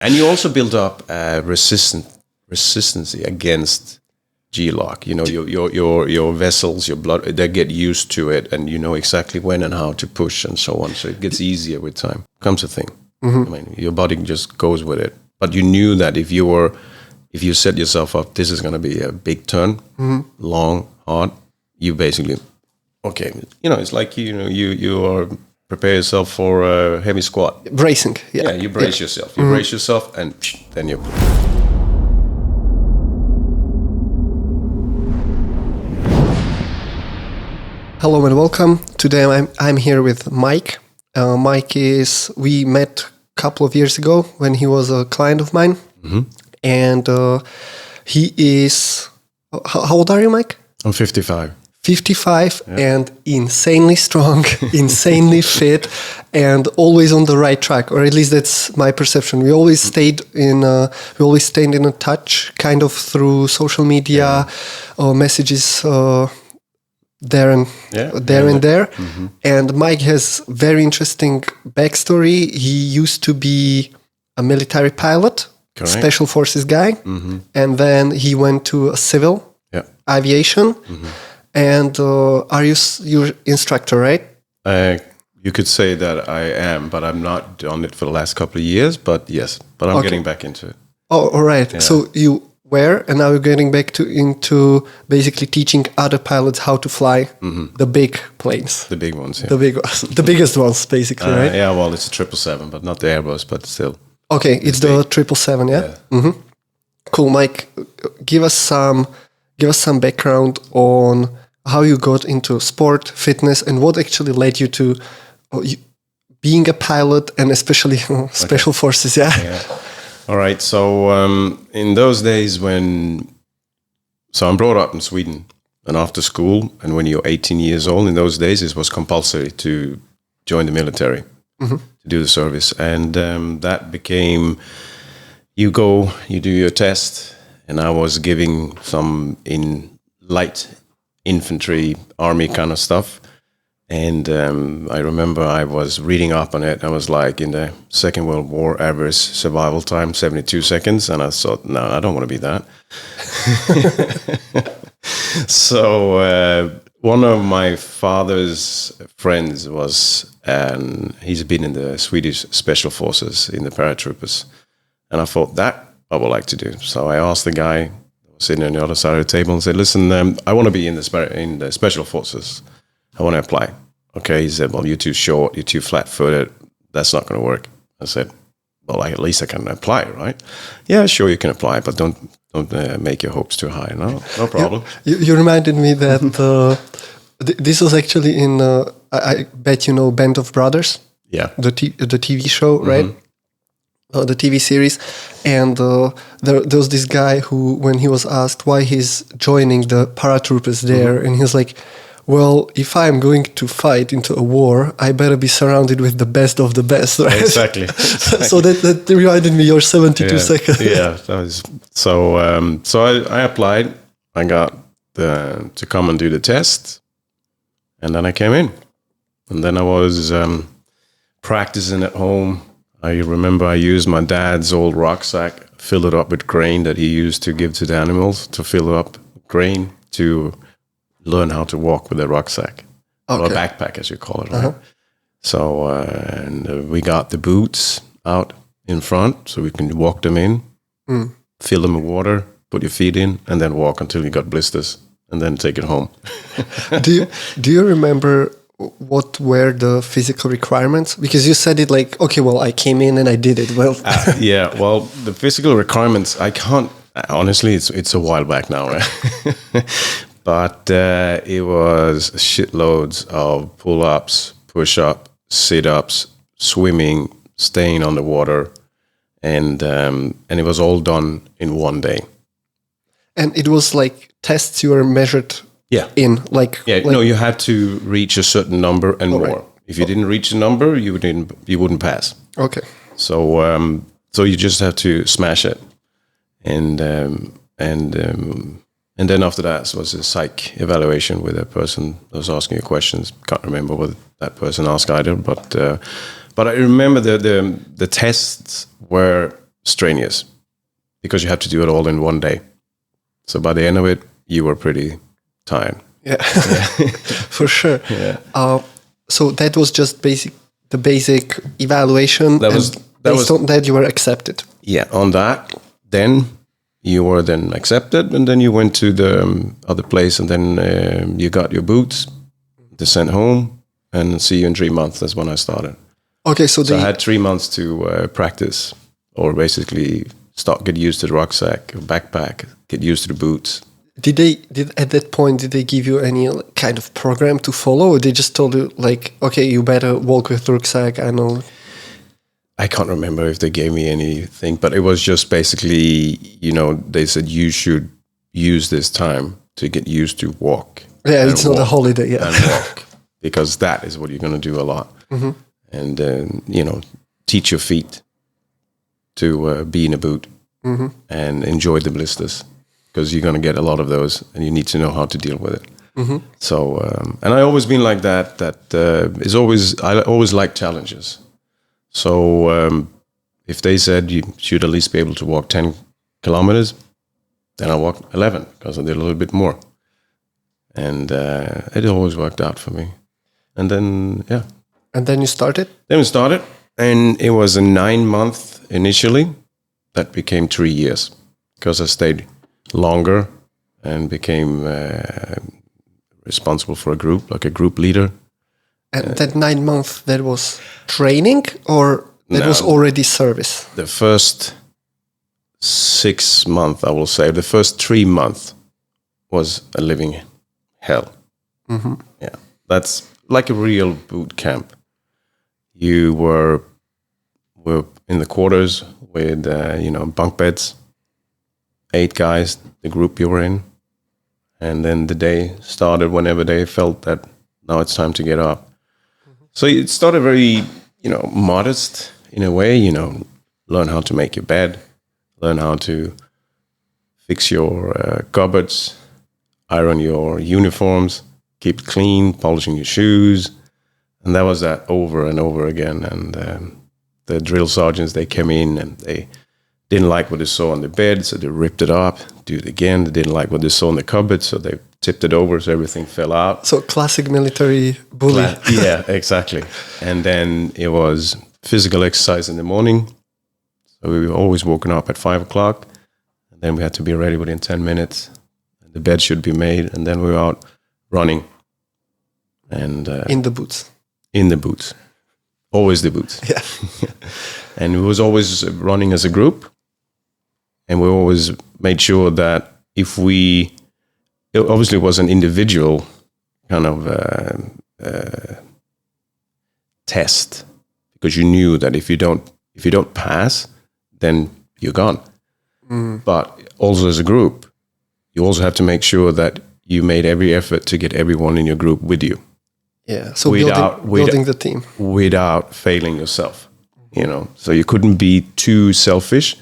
And you also build up resistance against G-lock. You know, your vessels, your blood, they get used to it, and you know exactly when and how to push and so on. So it gets easier with time. Comes a thing. I mean, your body just goes with it. But you knew that if you set yourself up, this is going to be a big turn, long, hard. You basically, okay, you know, it's like you are prepare yourself for a heavy squat. Bracing, yeah. Yeah, you brace yourself. You brace yourself, and then you. Hello and welcome. Today I'm here with Mike. We met a couple of years ago when he was a client of mine, and he is. How old are you, Mike? I'm 55. 55 and insanely strong, insanely fit, and always on the right track, or at least that's my perception. We always stayed in a touch, kind of through social media, or messages there and there. And Mike has very interesting backstory. He used to be a military pilot, special forces guy, and then he went to a civil aviation. And are you your instructor, right? You could say that I am, but I'm not on it for the last couple of years. But yes, I'm getting back into it. Oh, all right. Yeah. So you were, and now you're getting back into basically teaching other pilots how to fly the big planes. The big ones, yeah. The biggest ones, basically, right? Yeah, well, it's a 777, but not the Airbus, but still. Okay, it's the 777, yeah? Cool, Mike. Give us some background on how you got into sport, fitness, and what actually led you to being a pilot, and especially special forces. Yeah. All right. So in those days I'm brought up in Sweden, and after school, and when you're 18 years old, in those days it was compulsory to join the military, to do the service, and that became you do your test. And I was giving some in light infantry, army kind of stuff. And I remember I was reading up on it. I was like, in the Second World War, average survival time, 72 seconds. And I thought, no, I don't want to be that. So one of my father's friends he's been in the Swedish Special Forces, in the paratroopers. And I thought that I would like to do. So I asked the guy sitting on the other side of the table and said, listen, I want to be in the Special Forces. I want to apply. Okay, he said, well, you're too short, you're too flat-footed. That's not going to work. I said, well, at least I can apply, right? Yeah, sure, you can apply, but don't make your hopes too high. No problem. You reminded me that this was actually in, I bet you know, Band of Brothers. Yeah. The TV show, right? The TV series, and there was this guy who, when he was asked why he's joining the paratroopers there, and he's like, well, if I'm going to fight into a war, I better be surrounded with the best of the best, right? Exactly. So that reminded me your 72 seconds. Yeah. So I applied. I got to come and do the test, and then I came in, and then I was practicing at home. I remember I used my dad's old rucksack, filled it up with grain that he used to give to the animals, to fill up grain to learn how to walk with a rucksack, or a backpack, as you call it. Right? So we got the boots out in front so we can walk them in, fill them with water, put your feet in, and then walk until you got blisters, and then take it home. Do you remember what were the physical requirements? Because you said it like, okay, well, I came in and I did it. Well, yeah, well, the physical requirements, I can't, honestly, it's a while back now, right? But it was shitloads of pull-ups, push-ups, sit-ups, swimming, staying on the water, and it was all done in one day. And it was like tests you were measured in, like no, you had to reach a certain number and more. Right. If you didn't reach the number, you wouldn't pass. Okay. So you just have to smash it, and then after that was a psych evaluation with a person that was asking you questions. Can't remember what that person asked either, but I remember the tests were strenuous because you have to do it all in one day. So by the end of it, you were pretty tired. Yeah, for sure. Yeah. So that was just the basic evaluation. Based on that, you were accepted. Yeah, on that, then you were then accepted, and then you went to the other place, and then you got your boots, they sent home, and see you in 3 months. That's when I started. Okay, so I had 3 months to practice, or basically get used to the rucksack, backpack, get used to the boots. At that point, did they give you any kind of program to follow, or they just told you like, okay, you better walk with the rucksack? I know. I can't remember if they gave me anything, but it was just basically, they said you should use this time to get used to walk. Yeah, it's not a holiday. Yeah, and walk, because that is what you're going to do a lot, and teach your feet to be in a boot and enjoy the blisters, because you're going to get a lot of those, and you need to know how to deal with it. So, and I always been like that. I always like challenges. So if they said you should at least be able to walk 10 kilometers, then I walked 11 because I did a little bit more. And it always worked out for me. And then, yeah. And then you started? Then we started. And it was a 9-month initially. That became 3 years because I stayed longer and became responsible for a group, like a group leader. And that 9 months, that was training, or that was already service? The first 6 months, I will say, the first 3 months was a living hell. Yeah, that's like a real boot camp. You were in the quarters with bunk beds, 8 guys, the group you were in, and then the day started whenever they felt that now it's time to get up. So it started very, modest in a way, learn how to make your bed, learn how to fix your cupboards, iron your uniforms, keep it clean, polishing your shoes. And that was that over and over again. And the drill sergeants, they came in and they didn't like what they saw on the bed, so they ripped it up, do it again. They didn't like what they saw in the cupboard, so they tipped it over so everything fell out. So classic military bully. Yeah, exactly. And then it was physical exercise in the morning. So we were always woken up at 5 o'clock. And then we had to be ready within 10 minutes. The bed should be made. And then we were out running. And in the boots. In the boots. Always the boots. Yeah. And we was always running as a group. And we always made sure that it obviously was an individual kind of test, because you knew that if you don't pass, then you're gone. But also as a group, you also have to make sure that you made every effort to get everyone in your group with you. Yeah, so building the team without failing yourself. So you couldn't be too selfish.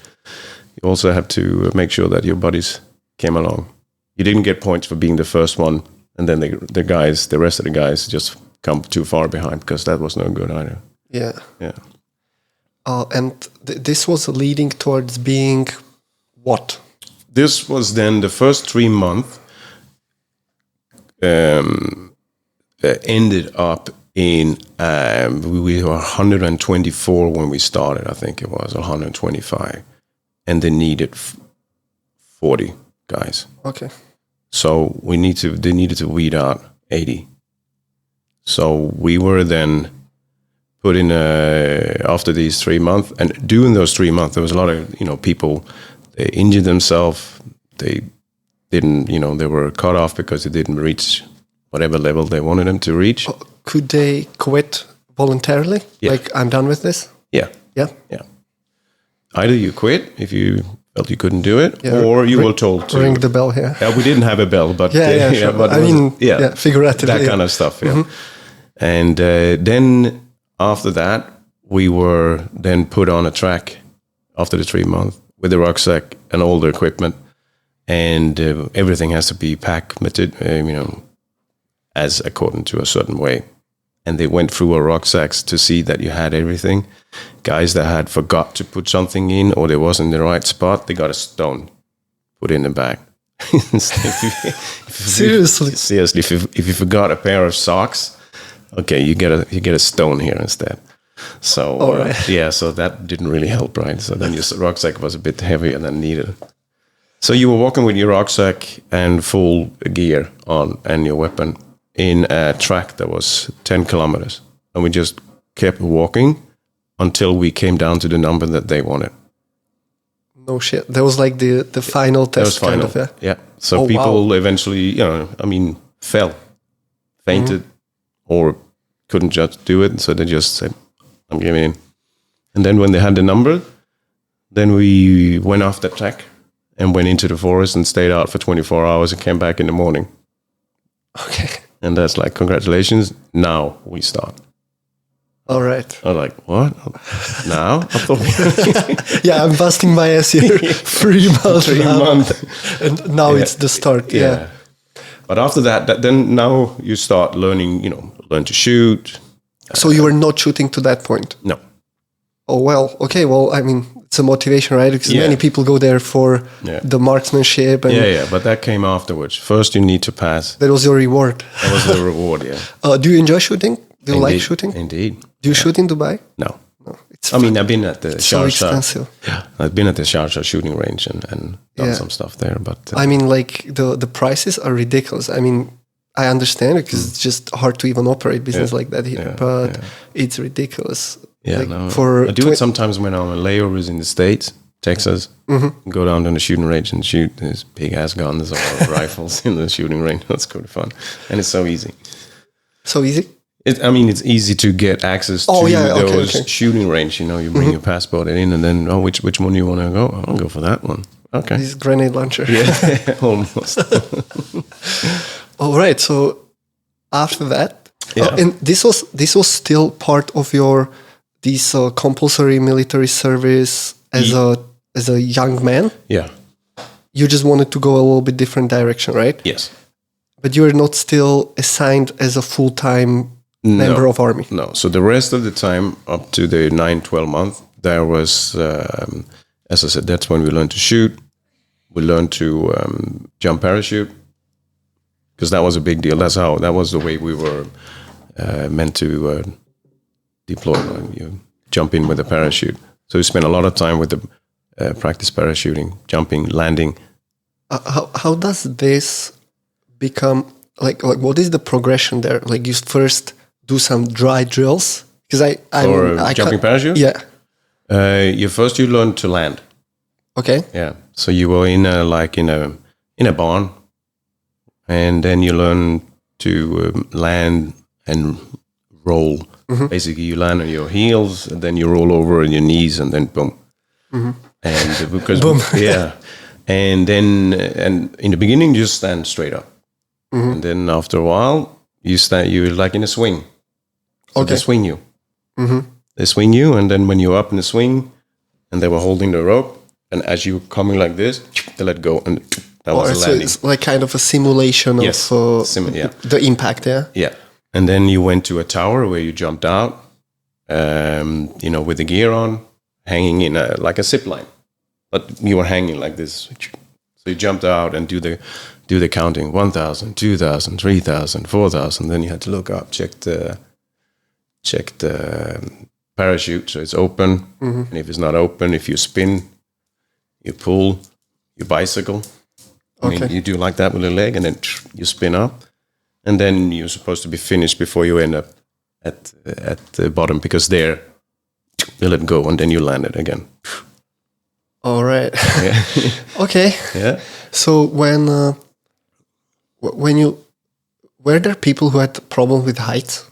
You also have to make sure that your buddies came along. You didn't get points for being the first one, and then the rest of the guys just come too far behind, because that was no good either. Yeah. Yeah. And this was leading towards being what? This was then the first 3 months ended up in, we were 124 when we started, I think it was, 125. And they needed 40 guys. Okay. So they needed to weed out 80. So we were then put in after these 3 months, and during those 3 months, there was a lot of, people, they injured themselves. They didn't, they were cut off because they didn't reach whatever level they wanted them to reach. Could they quit voluntarily? Yeah. Like, I'm done with this? Yeah. Yeah. Yeah. Either you quit if you felt you couldn't do it, or you were told to ring the bell here. Yeah, we didn't have a bell, but sure. But figuratively, that kind of stuff. Yeah, and then after that, we were then put on a track after the 3 months with the rucksack and all the equipment, and everything has to be packed, as according to a certain way. and they went through our rucksacks to see that you had everything. Guys that had forgot to put something in or they wasn't in the right spot, they got a stone put in the bag. Seriously? Seriously, if you forgot a pair of socks, okay, you get a stone here instead. So right. So that didn't really help, right? So then your rucksack was a bit heavier than needed. So you were walking with your rucksack and full gear on and your weapon in a track that was 10 kilometers, and we just kept walking until we came down to the number that they wanted. No shit. That was like the final test. That was final. Kind of, yeah. So people eventually, fell, fainted, or couldn't just do it. So they just said, I'm giving in. And then when they had the number, then we went off the track and went into the forest and stayed out for 24 hours and came back in the morning. Okay. And that's like, congratulations, now we start. All right. I was like, what? Now? I thought yeah, I'm busting my ass here. 3 months. 3 months. And now it's the start. Yeah. But after that, then now you start learning, learn to shoot. So you were not shooting to that point? No. Oh, well, okay. Well, I mean, it's a motivation, right? Because many people go there for the marksmanship. And but that came afterwards. First, you need to pass. That was your reward. That was the reward, yeah. Do you enjoy shooting? Do you like shooting? Indeed. Do you shoot in Dubai? No. It's I've been at the Sharjah. So expensive. Yeah, I've been at the Sharjah shooting range and done some stuff there. But I mean, like the prices are ridiculous. I mean, I understand it because it's just hard to even operate business like that here, but it's ridiculous. Yeah, like I do it sometimes when I'm on layovers in the States, Texas. Go down to the shooting range and shoot these big ass guns or rifles in the shooting range. That's kind of fun, and it's so easy. So easy. It's easy to get access to those shooting range. You bring your passport in, and then which one do you want to go? I'll go for that one. Okay. This grenade launcher. Yeah, almost. All right. So after that, and this was still part of your compulsory military service as a young man. Yeah. You just wanted to go a little bit different direction, right? Yes. But you were not still assigned as a full-time member of army. No. So the rest of the time, up to the 9-12 month, there was, as I said, that's when we learned to shoot. We learned to jump parachute, because that was a big deal. That was the way we were meant to deploy. You jump in with a parachute. So we spent a lot of time with the practice parachuting, jumping, landing. How does this become like what is the progression there? Like you first do some dry drills because I jumping parachute. Yeah. You learn to land. Okay. Yeah. So you were in a barn, and then you learn to land and roll. Mm-hmm. Basically, you land on your heels, and then you roll over on your knees, and then boom. Mm-hmm. And because boom. and then in the beginning you just stand straight up, and then after a while you're like in a swing. So they swing you. Mm-hmm. They swing you, and then when you're up in the swing, and they were holding the rope, and as you're coming like this, they let go, and that was a landing. So it's like kind of a simulation of the impact. Yeah. And then you went to a tower where you jumped out, with the gear on, hanging in like a zip line, but you were hanging like this. So you jumped out and do the counting: 1,000, 2,000, 3,000, 4,000. Then you had to look up, check the parachute, so it's open. Mm-hmm. And if it's not open, if you spin, you pull, you bicycle. Okay. I mean, you do like that with a leg, and then you spin up. And then you're supposed to be finished before you end up at the bottom, because there you let go and then you land it again. All right. Yeah. Okay. Yeah. So when you were there people who had problem with heights?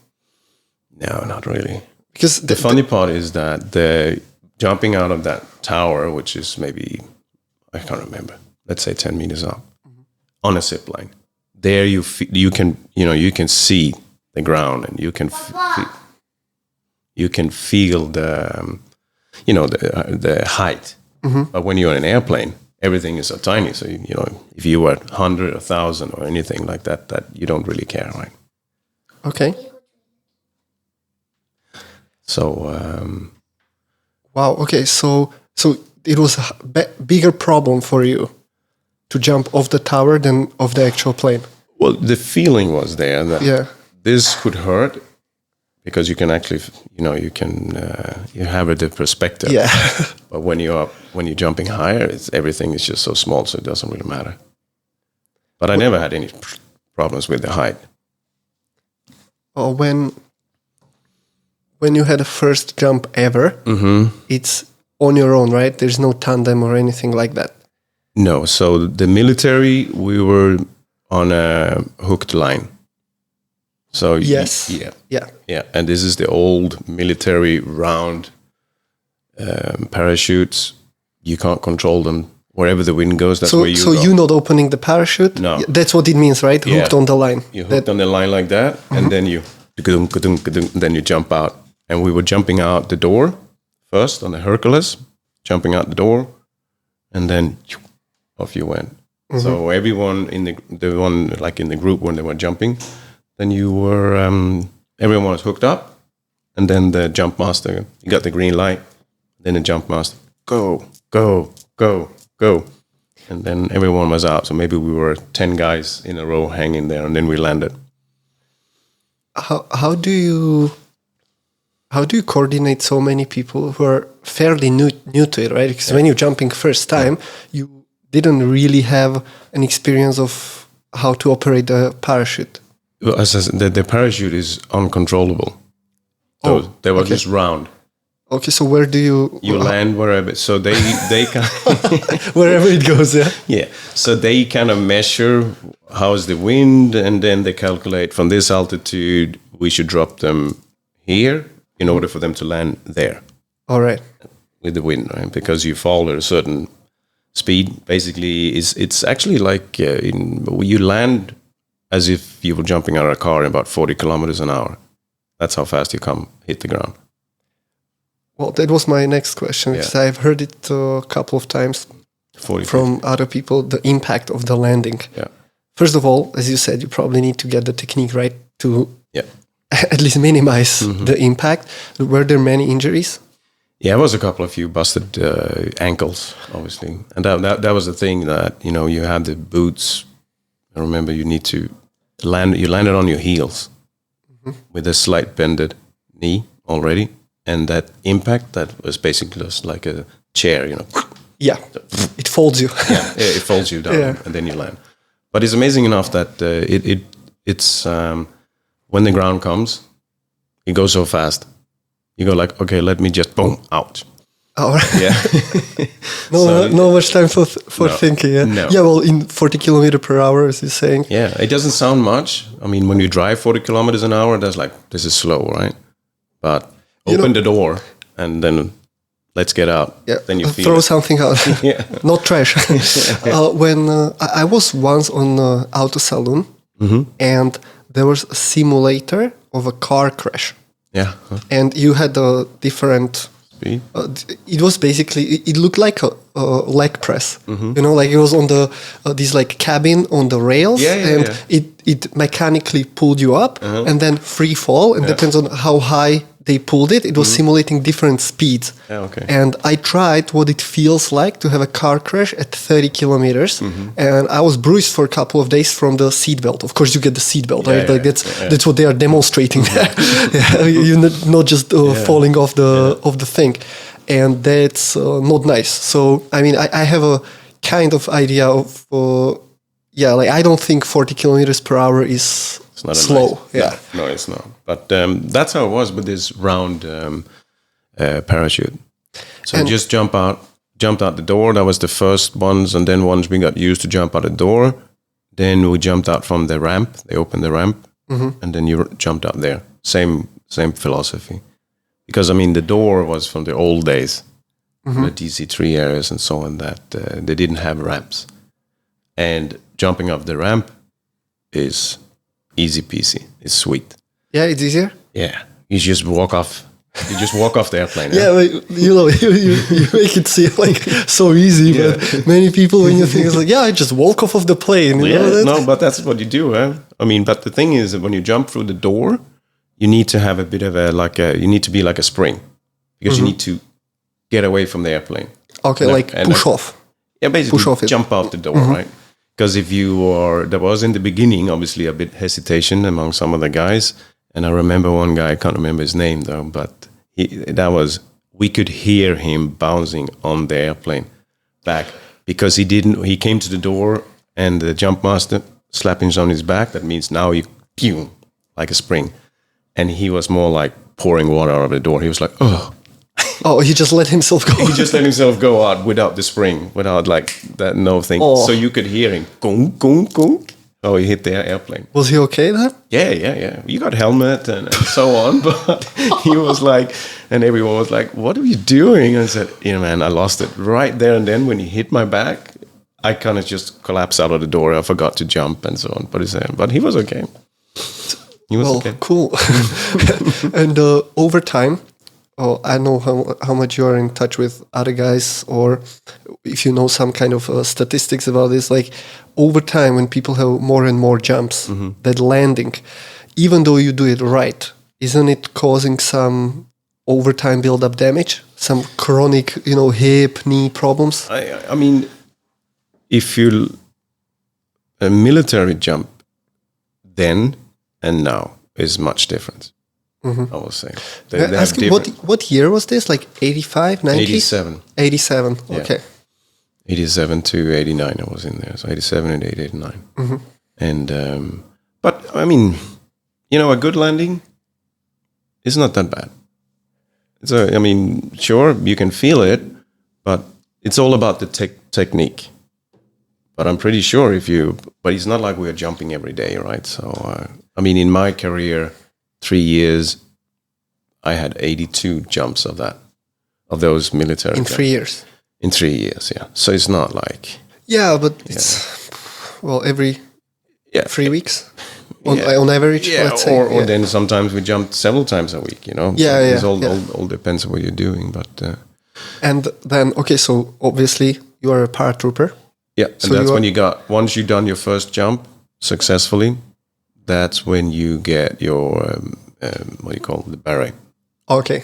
No, not really. Because the funny part is that the jumping out of that tower, which is maybe, I can't remember, let's say 10 meters up, on a zip line. There you can see the ground, and you can feel the height. Mm-hmm. But when you're in an airplane, everything is so tiny. So if you were 100, 1,000, or anything like that you don't really care, right? Okay. So Wow. Okay. So it was a bigger problem for you to jump off the tower than off the actual plane. well, the feeling was there that this could hurt because you can actually, you can you have the perspective. Yeah. But when you're jumping higher, everything is just so small, so it doesn't really matter. But I never had any problems with the height. When you had a first jump ever, it's on your own, right? There's no tandem or anything like that. No, so the military, we were on a hooked line. So Yes. yeah, and this is the old military round parachutes. You can't control them. Wherever the wind goes, that's where you go. So you're not opening the parachute? No. That's what it means, right? Hooked on the line. You hooked on the line like that, and then you then you jump out. And we were jumping out the door first on the Hercules, jumping out the door, and then off you went. So everyone in the one like in the group when they were jumping, then you were everyone was hooked up, and then the jump master, you got the green light, then the jump master, go, go, go, go, and then everyone was out. So maybe we were 10 guys in a row hanging there, and then we landed. How do you coordinate so many people who are fairly new to it, right? Because when you're jumping first time, you didn't really have an experience of how to operate a parachute. Well, as I said, the parachute is uncontrollable. So they were just round. Okay, so where do you land wherever? So they kind wherever it goes, yeah. Yeah. So they kind of measure how's the wind, and then they calculate from this altitude we should drop them here in order for them to land there. All right. With the wind, right? Because you fall at a certain speed. Basically, it's actually like you land as if you were jumping out of a car in about 40 kilometers an hour. That's how fast you hit the ground. Well, that was my next question, because I've heard it a couple of times from other people, the impact of the landing. Yeah. First of all, as you said, you probably need to get the technique right to at least minimize the impact. Were there many injuries? Yeah, it was a few busted ankles, obviously. And that was the thing that, you had the boots. I remember you need to you landed on your heels with a slight bended knee already. And that impact, that was basically just like a chair, Yeah, it folds you. It folds you down, and then you land. But it's amazing enough that it's when the ground comes, it goes so fast. You go like, okay, let me just boom out. All right. Yeah. No much time for thinking. Yeah. No. Yeah. Well, in 40 kilometers per hour, as you're saying. Yeah, it doesn't sound much. I mean, when you drive 40 kilometers an hour, that's like, this is slow, right? But open the door and then let's get out. Yeah, then you throw something out. Not trash. When I was once on auto saloon, and there was a simulator of a car crash. Yeah. And you had a different speed. It was basically, it looked like a leg press. Like it was on the this like cabin on the rails, and it mechanically pulled you up and then free fall, and depends on how high they pulled it. It was simulating different speeds. And I tried what it feels like to have a car crash at 30 kilometers. And I was bruised for a couple of days from the seatbelt. Of course, you get the seatbelt, right? That's what they are demonstrating there. You're not just falling off the thing. And that's not nice. So, I mean, I have a kind of idea of, like I don't think 40 kilometers per hour is slow. No, it's not. But that's how it was with this round parachute. So just jumped out the door. That was the first ones, and then once we got used to jump out the door, then we jumped out from the ramp. They opened the ramp, and then you jumped out there. Same philosophy, because I mean the door was from the old days, the DC3 areas and so on, that they didn't have ramps, and jumping off the ramp is easy peasy. It's sweet. Yeah, it's easier. Yeah, you just walk off. You just walk off the airplane. You make it seem like so easy, but many people, when you think it's like, I just walk off of the plane. No, but that's what you do. I mean, but the thing is that when you jump through the door, you need to have a bit of you need to be like a spring, because you need to get away from the airplane. Okay, push off. Yeah, basically push off jump out the door, right? Because there was in the beginning, obviously, a bit hesitation among some of the guys. And I remember one guy, I can't remember his name though, but we could hear him bouncing on the airplane back, because he came to the door and the jump master slapped him on his back. That means now you pew, like a spring. And he was more like pouring water out of the door. He was like, oh. Oh, he just let himself go. He just let himself go out without the spring, without like that no thing. Oh. So you could hear him, gong, gong, gong. Oh, he hit the airplane. Was he okay then? Yeah. You got helmet and so on, but he was like, and everyone was like, what are you doing? And I said, man, I lost it. Right there and then when he hit my back, I kind of just collapsed out of the door. I forgot to jump and so on. But he was okay. He was okay. Cool. And over time, I know how much you are in touch with other guys, or if you know some kind of statistics about this, like over time when people have more and more jumps, that landing, even though you do it right, isn't it causing some over time build-up damage? Some chronic, hip, knee problems? I mean, if a military jump then and now is much different. I will say. Ask you, what year was this? Like 85, 90? 87. 87, okay. 87 to 89 I was in there. So 87 and 89. And, but I mean, a good landing is not that bad. I mean, sure, you can feel it, but it's all about the technique. But I'm pretty sure but it's not like we're jumping every day, right? So, I mean, in my career, 3 years, I had 82 jumps of those military. In 3 years? In 3 years, yeah. So it's not like... Yeah, but it's, every 3 weeks on average, let's say. Or then sometimes we jumped several times a week, Yeah, so it all depends on what you're doing, but... And then, so obviously you are a paratrooper. Yeah, and that's when once you've done your first jump successfully, that's when you get your, what do you call it, the beret. Okay.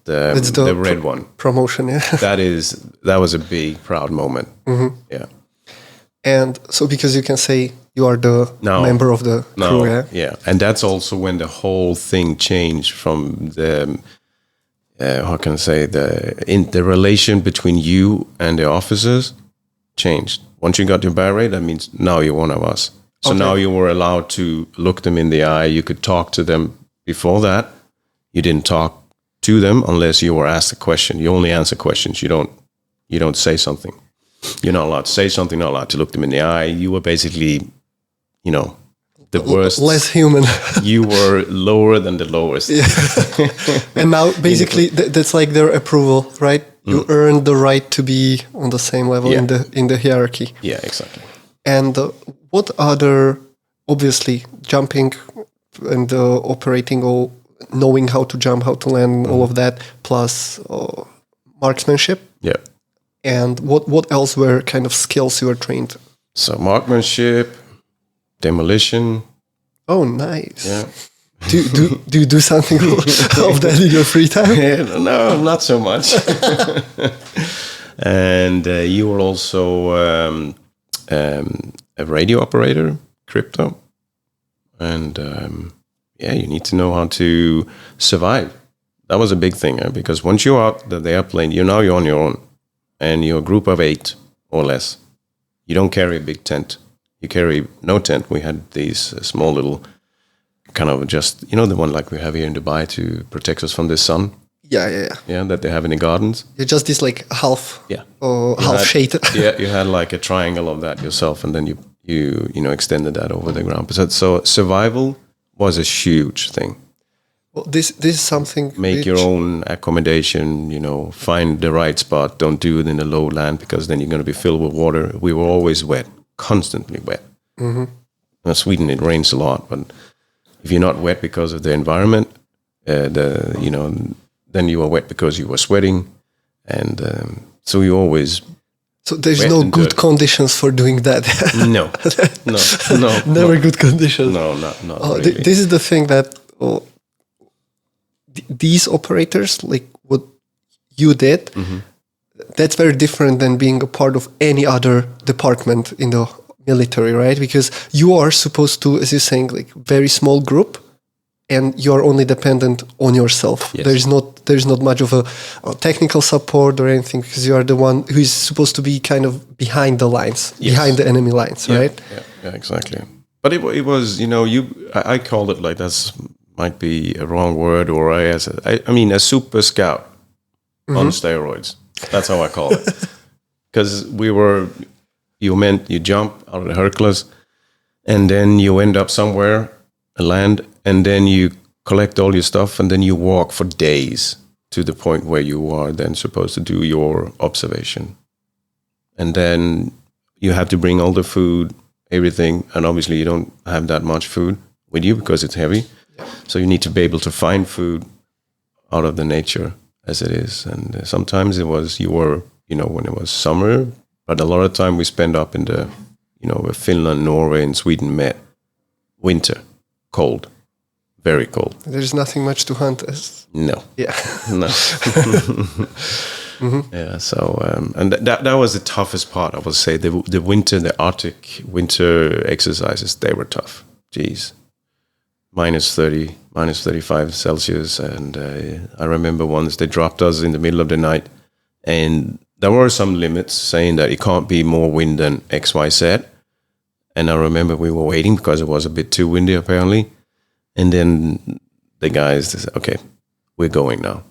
That's the red one. Promotion, yeah. That was a big, proud moment. Yeah. And so because you can say you are the member of the crew, yeah? Yeah, and that's also when the whole thing changed from the, how can I say, the relation between you and the officers changed. Once you got your beret, that means now you're one of us. So now you were allowed to look them in the eye. You could talk to them. Before that, you didn't talk to them unless you were asked a question. You only answer questions. You don't say something. You're not allowed to say something, not allowed to look them in the eye. You were basically, the worst. Less human. You were lower than the lowest. Yeah. And now basically that's like their approval, right? You earned the right to be on the same level in the hierarchy. Yeah, exactly. And what other, obviously, jumping and operating or knowing how to jump, how to land, all of that, plus marksmanship. Yeah. And what else were kind of skills you were trained? So marksmanship, demolition. Oh, nice. Yeah. Do you do something of that in your free time? Yeah, no, not so much. And you were also a radio operator, crypto. And you need to know how to survive. That was a big thing, because once you're out the airplane, you're on your own. And you're a group of 8 or less. You don't carry a big tent. You carry no tent. We had these small little kind of just, the one like we have here in Dubai to protect us from the sun. Yeah. Yeah, that they have in the gardens. You're just this like half, shaded. Yeah, you had like a triangle of that yourself, and then you extended that over the ground. So survival was a huge thing. Well, this is something. Make your own accommodation. Find the right spot. Don't do it in the low land, because then you're going to be filled with water. We were always wet, constantly wet. In Sweden, it rains a lot, but if you're not wet because of the environment, then you are wet because you were sweating, and so you always. So there's no good conditions for doing that. No. Never good conditions. No, not really. This is the thing that these operators, like what you did, that's very different than being a part of any other department in the military, right? Because you are supposed to, as you're saying, like very small group, and you are only dependent on yourself. Yes. There's not much of a technical support or anything, because you are the one who is supposed to be kind of behind the lines, behind the enemy lines, right? Yeah, exactly. But it was, I called it like that's might be a wrong word, or I mean a super scout on steroids. That's how I call it. Because you jump out of the Hercules, and then you end up somewhere, land, and then you collect all your stuff, and then you walk for days to the point where you are then supposed to do your observation. And then you have to bring all the food, everything, and obviously you don't have that much food with you because it's heavy. So you need to be able to find food out of the nature as it is. And sometimes it was, when it was summer, but a lot of time we spend up in the, where Finland, Norway, and Sweden met. Winter, cold, very cold. There's nothing much to hunt as. No. Yeah. No. Yeah. So, and that was the toughest part. I would say the winter, the Arctic winter exercises, they were tough. Jeez. -30, -35 Celsius. And I remember once they dropped us in the middle of the night, and there were some limits saying that it can't be more wind than X, Y, Z. And I remember we were waiting because it was a bit too windy apparently. And then the guys said, okay, we're going now.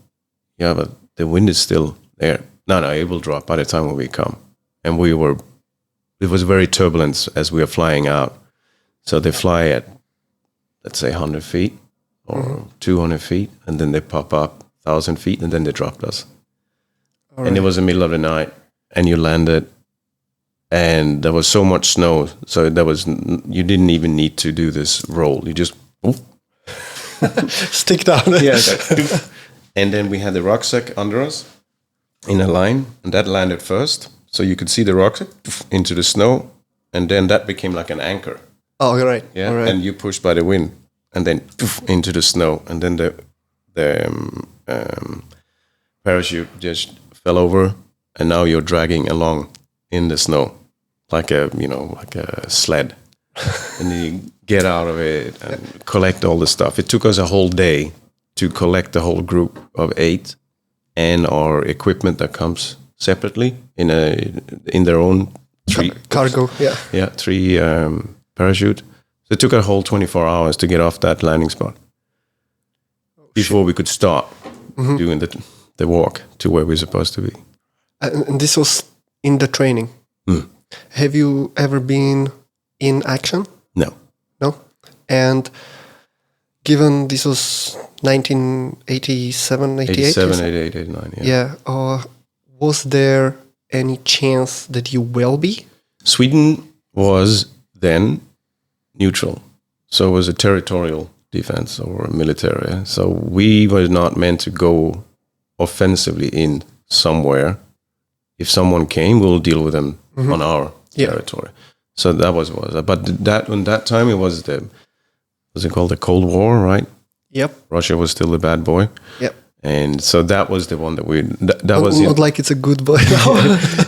Yeah, but the wind is still there. No, it will drop by the time when we come. And it was very turbulent as we were flying out. So they fly at, let's say 100 feet or 200 feet, and then they pop up 1,000 feet, and then they dropped us. Right. And it was the middle of the night, and you landed, and there was so much snow, so you didn't even need to do this roll. You just stick down. Yeah. And then we had the rucksack under us in a line, and that landed first, so you could see the rucksack into the snow, and then that became like an anchor. Oh, right. Yeah, all right. And you push by the wind, and then into the snow, and then the parachute just fell over, and now you're dragging along in the snow like a sled, and you get out of it and collect all the stuff. It took us a whole day to collect the whole group of 8 and our equipment that comes separately in their own cargo. Yeah. 3 parachute. So it took a whole 24 hours to get off that landing spot before we could start doing the walk to where we're supposed to be. And this was in the training. Have you ever been in action? No. And given this was 1987, 88? 87, 88, 89, yeah. Was there any chance that you will be? Sweden was then neutral. So it was a territorial defense or military. So we were not meant to go offensively in somewhere. If someone came, we'll deal with them on our territory. So that was. But in that time, it was was it called the Cold War, right? Yep. Russia was still the bad boy. Yep. And so that was the one that was not like it's a good boy.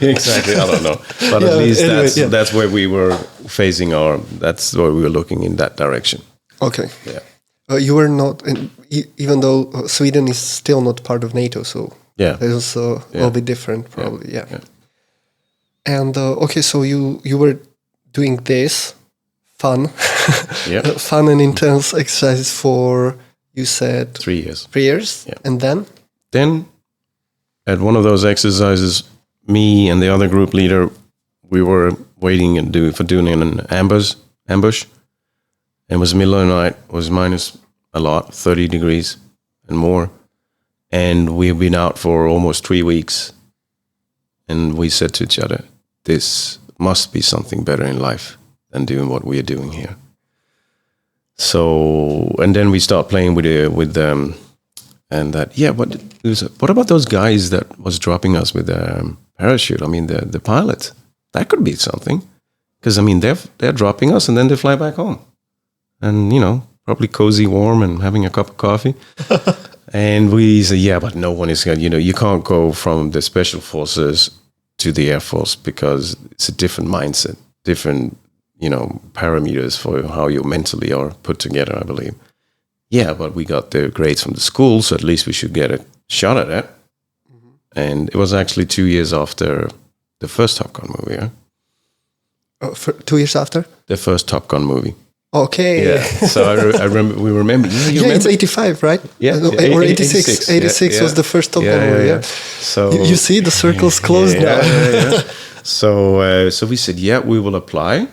Exactly. I don't know, but at least that's where we were facing that's where we were looking in that direction. Okay. Yeah. You were not, even though Sweden is still not part of NATO, so yeah, it was a little bit different, probably. Yeah. And okay, so you were doing this fun, fun and intense exercises for, you said 3 years. 3 years, and then at one of those exercises, me and the other group leader, we were waiting for doing an ambush. It was middle of the night. It was minus a lot, 30 degrees and more, and we've been out for almost 3 weeks. And we said to each other, "This must be something better in life than doing what we are doing here." So, and then we start playing with them, and that what about those guys that was dropping us with the parachute? I mean, the pilot, that could be something, because I mean they're dropping us and then they fly back home, and probably cozy, warm, and having a cup of coffee. And we said, yeah, but no one is going to, you can't go from the Special Forces to the Air Force because it's a different mindset, different, parameters for how you mentally are put together, I believe. Yeah, but we got the grades from the school, so at least we should get a shot at it. Mm-hmm. And it was actually 2 years after the first Top Gun movie, yeah? For 2 years after? The first Top Gun movie. Okay. Yeah. So I remember, we remember. You remember? It's 85, right? Yeah. Or 86. 86 was the first Top Gun movie, yeah. So you see, the circle's closed now. Yeah. So we said, yeah, we will apply.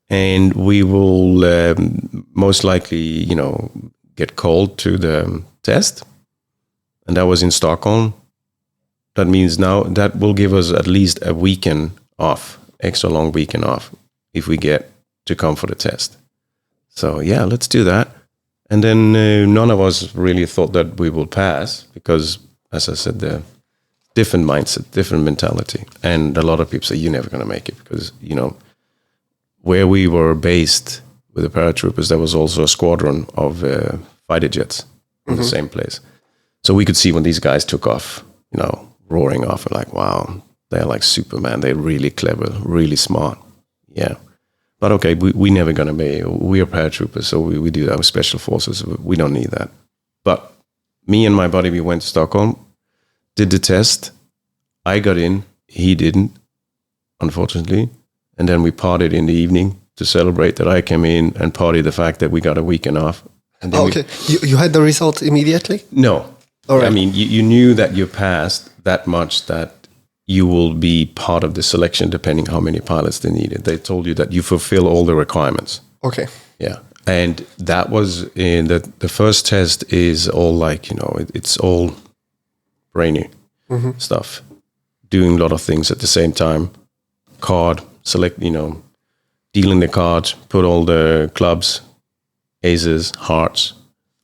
And we will most likely, get called to the test. And that was in Stockholm. That means now that will give us at least a weekend off, extra long weekend off, if we get to come for the test. So yeah, let's do that. And then none of us really thought that we will pass because, as I said, the different mindset, different mentality. And a lot of people say, you're never going to make it because, where we were based with the paratroopers, there was also a squadron of fighter jets in the same place. So we could see when these guys took off, roaring off, and like, wow, they're like Superman. They're really clever, really smart. Yeah. But okay, we never going to be, we are paratroopers, so we do that with Special Forces. We don't need that. But me and my buddy, we went to Stockholm, did the test. I got in, he didn't, unfortunately. And then we partied in the evening to celebrate that I came in and partied the fact that we got a weekend off. And then okay. You had the result immediately? No. All right. I mean, you knew that you passed that much that you will be part of the selection depending how many pilots they needed. They told you that you fulfill all the requirements. Okay. Yeah. And that was in the first test is all like, it's all brainy stuff. Doing a lot of things at the same time. Card, select, dealing the cards, put all the clubs, aces, hearts.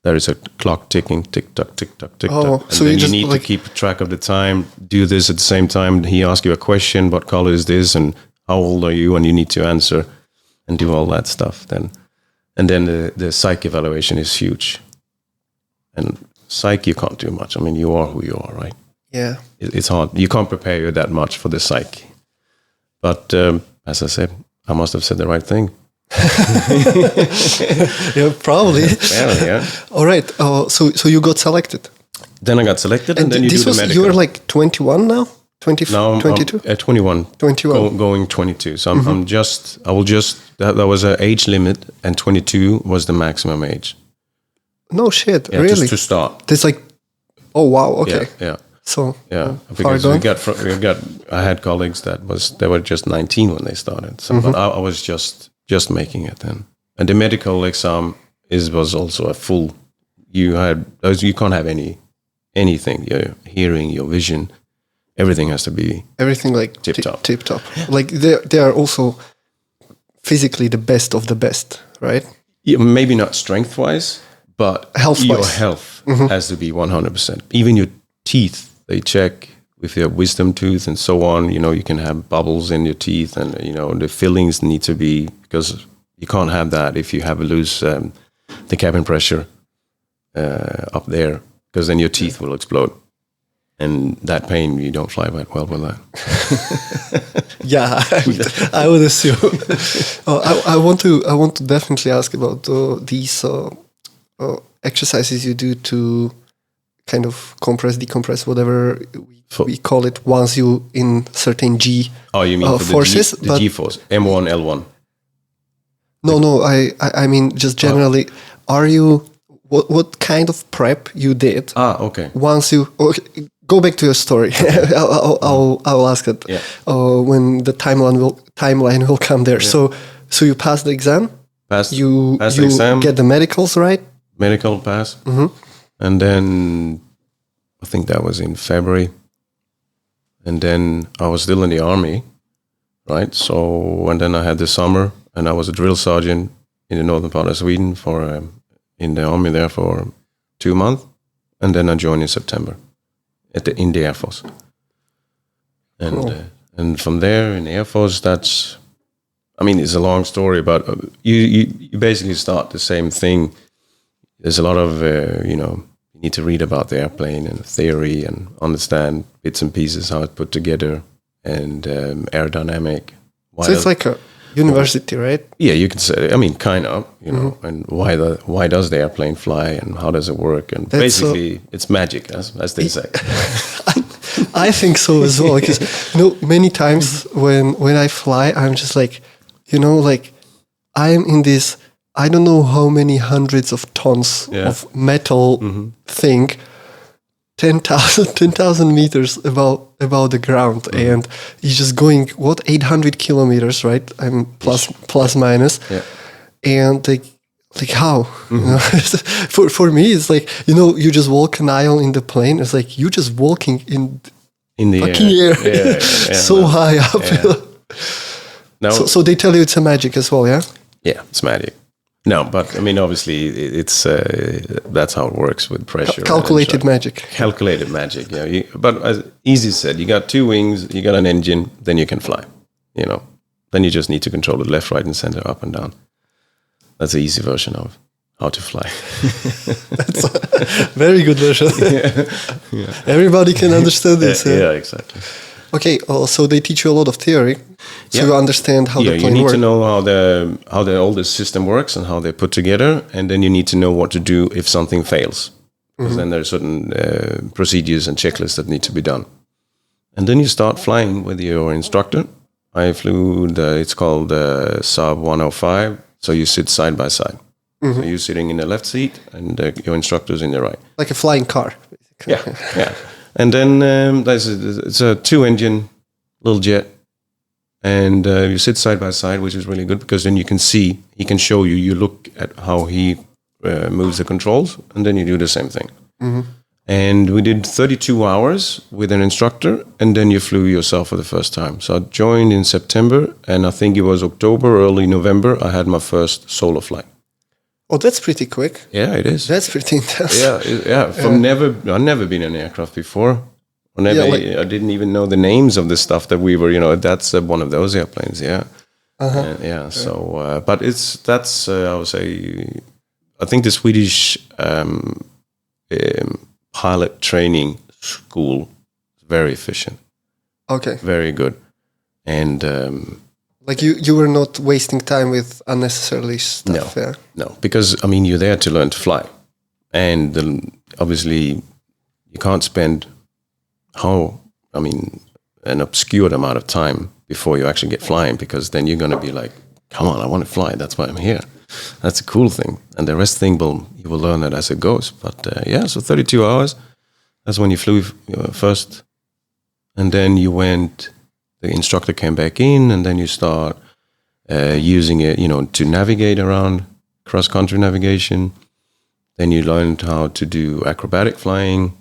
There is a clock ticking, tick-tock, tick-tock, tick-tock. And so then you need to keep track of the time, do this at the same time. He asks you a question, what color is this, and how old are you, and you need to answer and do all that stuff. And then the psych evaluation is huge. And psych, you can't do much. I mean, you are who you are, right? Yeah. It's hard. You can't prepare you that much for the psych. But as I said, I must have said the right thing. Yeah, probably. Yeah. All right. So you got selected. Then I got selected, and then you do the medical. You were like 21 now? 22? I'm at 21. 21. Going 22. So that was an age limit, and 22 was the maximum age. No shit, Yeah, really? just to start. That's like, oh wow, okay. Yeah. So because I had colleagues they were just 19 when they started. So but I was just making it then. And the medical exam was also a full. You can't have anything. Your hearing, your vision, everything has to be like tip top. Tip top. Like they are also physically the best of the best, right? Yeah, maybe not strength wise, but your health has to be 100%. Even your teeth. They check if you have wisdom tooth and so on. You can have bubbles in your teeth, and the fillings need to be, because you can't have that if you have a loose the cabin pressure up there, because then your teeth will explode, and that pain, you don't fly that well with that. Yeah, I would assume. I want to definitely ask about these exercises you do to kind of compress, decompress, whatever we call it, once you in certain G you mean for forces, the G force, M1, L1? No, I mean just generally. Are you what kind of prep you did? Okay. Once you go back to your story, I'll ask it. Yeah. When the timeline will come there. Yeah. So you pass the exam. Passed the exam. Get the medicals right. Medical pass. And then I think that was in February. And then I was still in the army, right? So, and then I had the summer, and I was a drill sergeant in the northern part of Sweden in the army there for 2 months. And then I joined in September in the Air Force. And cool. And from there in the Air Force, it's a long story, but you basically start the same thing there's a lot of, you need to read about the airplane and theory and understand bits and pieces, how it's put together, and aerodynamic. So it's like a university, right? Yeah, you can say, kind of, and why does the airplane fly and how does it work? And basically, it's magic, as they say. I think so as well, because many times when I fly, I'm just like, I am in this, I don't know how many hundreds of tons of metal thing, 10,000 meters above the ground, and he's just going 800 kilometers, right? I'm plus minus, and like how? For me, it's like you just walk an aisle in the plane. It's like you just walking in the fucking air, so high up. Yeah. No, so they tell you it's a magic as well, yeah? Yeah, it's magic. No, but obviously, it's that's how it works with pressure. Calculated magic. Calculated magic. Yeah, but as Easy said, you got two wings, you got an engine, then you can fly. Then you just need to control it left, right, and center, up and down. That's the easy version of how to fly. That's a very good version. Yeah. Everybody can understand this. Yeah, exactly. Okay, so they teach you a lot of theory, so you understand how the plane works. You need to know how all the system works and how they're put together, and then you need to know what to do if something fails. Because then there are certain procedures and checklists that need to be done. And then you start flying with your instructor. I flew it's called Saab 105, so you sit side by side. So you're sitting in the left seat, and your instructor's in the right. Like a flying car, basically. Yeah. And then it's a 2-engine little jet, and you sit side by side, which is really good because then you can see, he can show you. You look at how he moves the controls, and then you do the same thing. And we did 32 hours with an instructor, and then you flew yourself for the first time. So I joined in September, and I think it was October, early November, I had my first solo flight. Oh, that's pretty quick. Yeah, it is. That's pretty intense. Yeah. I've never been in an aircraft before. I didn't even know the names of the stuff that we were. That's one of those airplanes. Yeah. So, but that's I would say, I think the Swedish pilot training school is very efficient. Okay. Very good, and. Like you were not wasting time with unnecessarily stuff. No, because you're there to learn to fly, and obviously you can't spend an obscure amount of time before you actually get flying, because then you're going to be like, come on, I want to fly. That's why I'm here. That's a cool thing, and the rest thing you will learn that as it goes. But so 32 hours. That's when you flew first, and then you went. The instructor came back in, and then you start using it, to navigate around, cross-country navigation. Then you learned how to do acrobatic flying,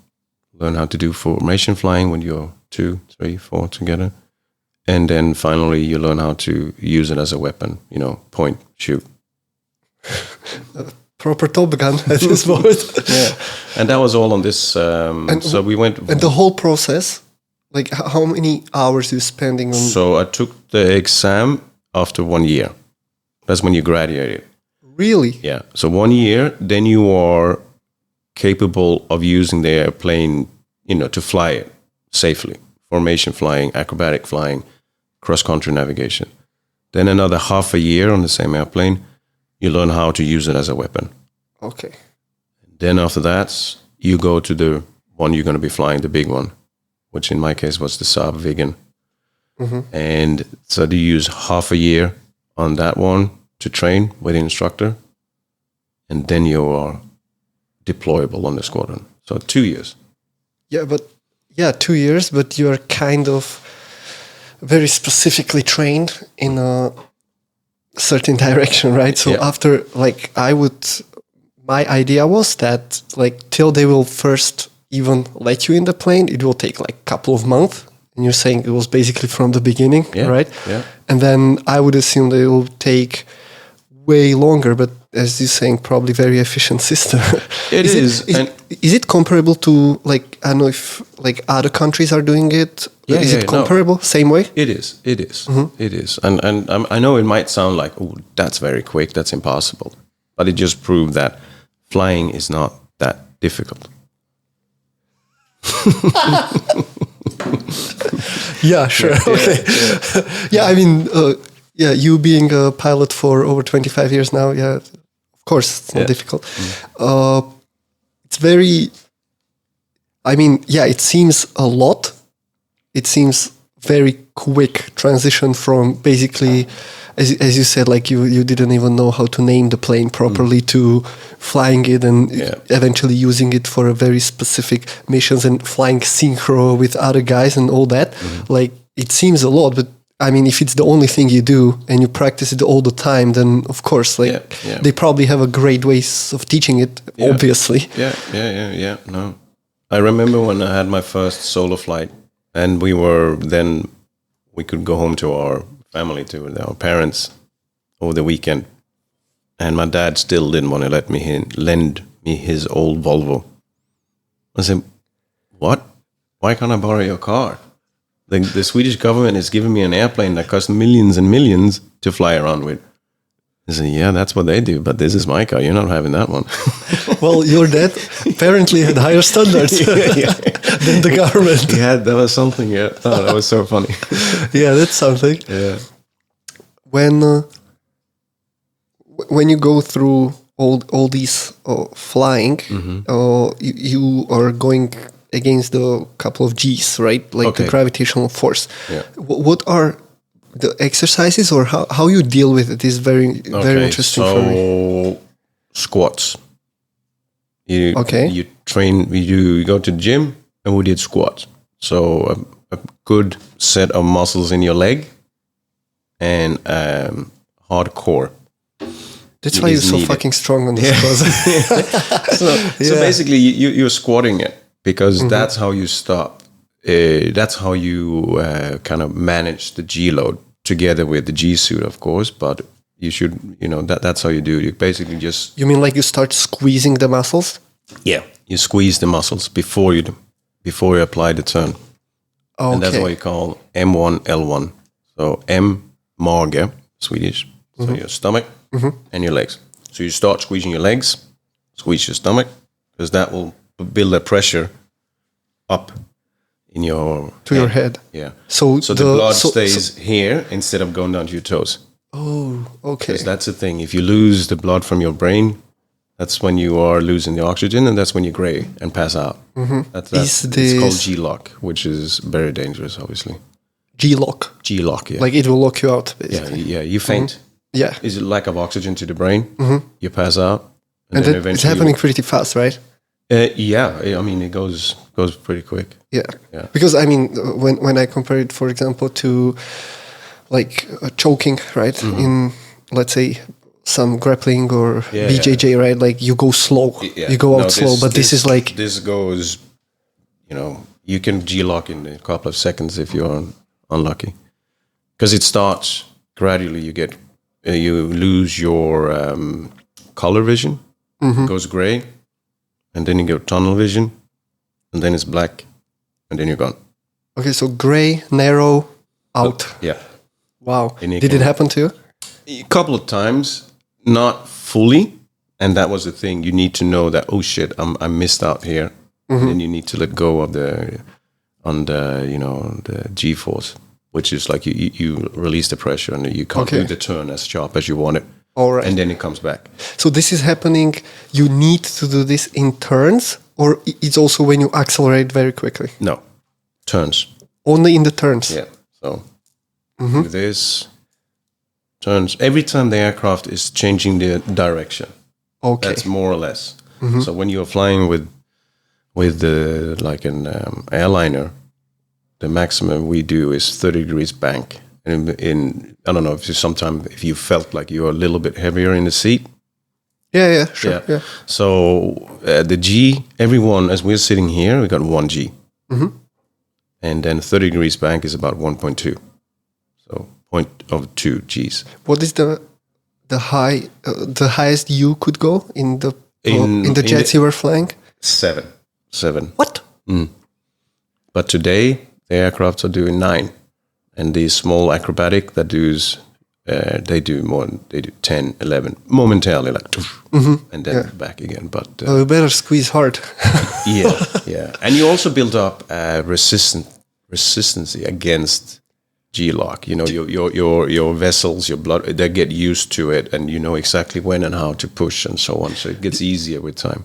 learn how to do formation flying when you're 2, 3, 4 together. And then finally you learn how to use it as a weapon, point, shoot. Proper Top Gun at this point. Yeah, and that was all on this. So we went... And the whole process... Like, how many hours are you spending on... So I took the exam after 1 year. That's when you graduated. Really? Yeah. So 1 year, then you are capable of using the airplane, to fly it safely. Formation flying, acrobatic flying, cross-country navigation. Then another half a year on the same airplane, you learn how to use it as a weapon. Okay. Then after that, you go to the one you're going to be flying, the big one, which in my case was the Saab Viggen. And so you use half a year on that one to train with the instructor, and then you are deployable on the squadron. So 2 years. 2 years, but you are kind of very specifically trained in a certain direction, right? So after, my idea was that, till they will first even let you in the plane, it will take a couple of months. And you're saying it was basically from the beginning, right? Yeah. And then I would assume that it will take way longer, but as you're saying, probably very efficient system. Is it comparable to, I don't know if other countries are doing it? Is it comparable? No. Same way? It is. It is. And I know it might sound like, oh, that's very quick, that's impossible. But it just proved that flying is not that difficult. Yeah, sure. Okay. Yeah, I mean, you being a pilot for over 25 years now, of course, it's not difficult. It's very, I mean, it seems a lot. It seems very quick transition from basically, as you said, like you didn't even know how to name the plane properly to flying it and eventually using it for a very specific missions and flying synchro with other guys and all that. Like, it seems a lot, but I mean, if it's the only thing you do and you practice it all the time, then of course, they probably have a great ways of teaching it, obviously. No, I remember when I had my first solo flight, and we could go home to our family, to our parents, over the weekend, and my dad still didn't want to let me lend me his old Volvo. I said, "What? Why can't I borrow your car? The Swedish government is giving me an airplane that costs millions and millions to fly around with." I said, "Yeah, that's what they do, but this is my car. You're not having that one." Well, your dad apparently had higher standards than the government. Yeah, that was something. Yeah, oh, that was so funny. Yeah, that's something. Yeah. When you go through all these flying, you are going against a couple of G's, right? Like the gravitational force. Yeah. What are the exercises, or how you deal with it is very interesting for me. So squats. You train. You go to the gym, and we did squats. So a good set of muscles in your leg, and hardcore. That's why you're so fucking strong on this. So basically, you're squatting it because that's how you stop. That's how you kind of manage the G load together with the G suit, of course. But you should, that's how you do it. You basically just. You mean like you start squeezing the muscles? Yeah, you squeeze the muscles before you apply the turn. Okay. And that's what you call M1, L1. So M, mage, Swedish. So your stomach and your legs. So you start squeezing your legs, squeeze your stomach, because that will build that pressure up in your head. Yeah. So the blood stays here instead of going down to your toes. Oh, okay. Because that's the thing. If you lose the blood from your brain, that's when you are losing the oxygen, and that's when you're gray and pass out. It's called G-lock, which is very dangerous, obviously. G-lock? G-lock, yeah. Like it will lock you out, basically. Yeah, you faint. Yeah. Is it lack of oxygen to the brain? You pass out. And then it's happening pretty fast, right? Yeah, I mean, it goes pretty quick. Yeah. Because, I mean, when I compare it, for example, to like choking, right? In, let's say, some grappling or BJJ, right? Like you go slow. Yeah. You go out slow, but this is like... This goes, you can G-lock in a couple of seconds if you're unlucky. Because it starts gradually, you lose your color vision, it goes gray, and then you go tunnel vision, and then it's black, and then you're gone. Okay, so gray, narrow, out. Yeah. Wow. Did it happen to you? A couple of times, not fully, and that was the thing. You need to know that, oh shit, I missed out here, and then you need to let go of the G-force, which is like you release the pressure and you can't do the turn as sharp as you want it. All right. And then it comes back. So this is happening, you need to do this in turns, or it's also when you accelerate very quickly? No, turns. Only in the turns? Yeah. So do this, turns. Every time the aircraft is changing the direction. Okay. That's more or less. So when you're flying with like an airliner, the maximum we do is 30 degrees bank. And I don't know if you felt like you were a little bit heavier in the seat. Yeah, sure. Yeah. So the G, everyone, as we're sitting here, we got 1 G. And then 30 degrees bank is about 1.2. So 0.2 Gs. What is the highest you could go in the jets you were flying? 7. What? But today the aircrafts are doing 9, and these small acrobatic that does they do more. They do 10, 11 momentarily, like, and then back again. But you better squeeze hard. yeah. And you also build up resistance against G-lock. You know, your vessels, your blood, they get used to it, and you know exactly when and how to push and so on. So it gets easier with time.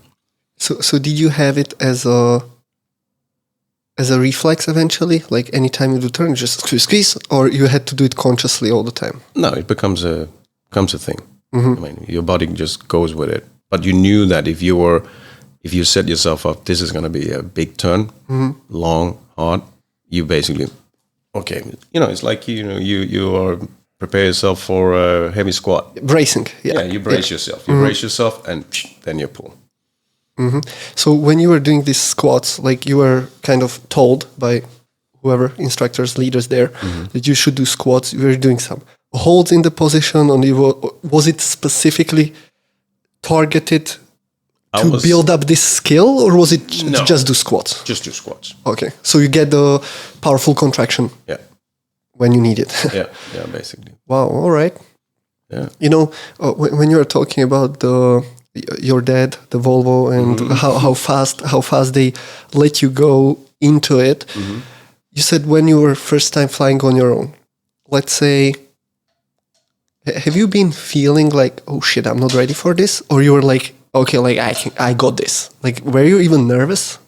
So did you have it as a reflex eventually? Like anytime you do turn, just squeeze, or you had to do it consciously all the time? No, it becomes a thing. I mean, your body just goes with it. But you knew that if you set yourself up, this is going to be a big turn, long, hard. You basically, okay, you know, it's like you are prepare yourself for a heavy squat. Bracing, yeah. You brace yourself. You brace yourself, and then you pull. So when you were doing these squats, like you were kind of told by whoever, instructors, leaders there, that you should do squats. You were doing some holds in the position, was it specifically targeted to build up this skill, or was it just do squats? Just do squats. Okay, so you get the powerful contraction when you need it. yeah, basically. Wow, all right. Yeah. You know, when you were talking about your dad, the Volvo, and how fast they let you go into it. You said when you were first time flying on your own, let's say, have you been feeling like, oh shit, I'm not ready for this? Or you were like, okay, like I got this. Like, were you even nervous?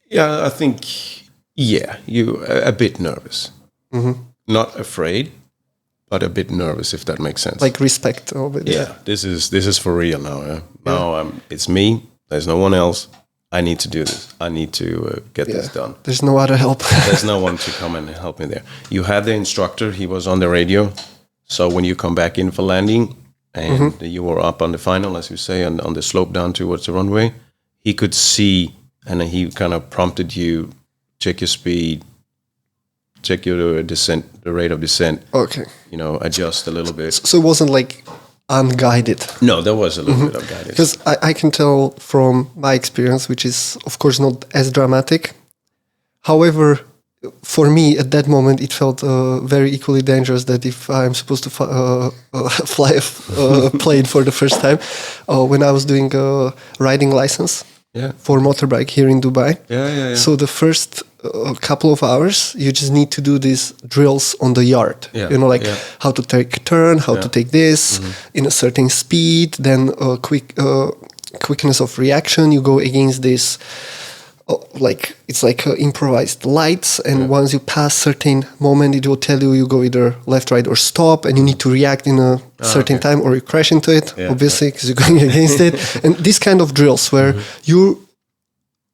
Yeah, I think, you a bit nervous. Not afraid, but a bit nervous, if that makes sense. Like respect of it. Yeah, this is for real now. Yeah? Now it's me. There's no one else. I need to do this. I need to get this done. There's no other help. There's no one to come and help me there. You had the instructor. He was on the radio. So when you come back in for landing and you were up on the final, as you say, on the slope down towards the runway, he could see, and he kind of prompted you, check your speed, check your descent, the rate of descent. Okay. You know, adjust a little bit. So it wasn't like unguided. No, there was a little bit of guidance. Because I can tell from my experience, which is of course not as dramatic. However, for me at that moment, it felt very equally dangerous that if I'm supposed to fly a plane for the first time, when I was doing a riding license for motorbike here in Dubai. Yeah. So the first couple of hours, you just need to do these drills on the yard. You know, like how to take a turn, how to take this in a certain speed, then quickness of reaction. You go against this, like it's like improvised lights, and once you pass certain moment, it will tell you go either left, right, or stop, and you need to react in a certain time, or you crash into it, obviously, because you're going against it. And these kind of drills where you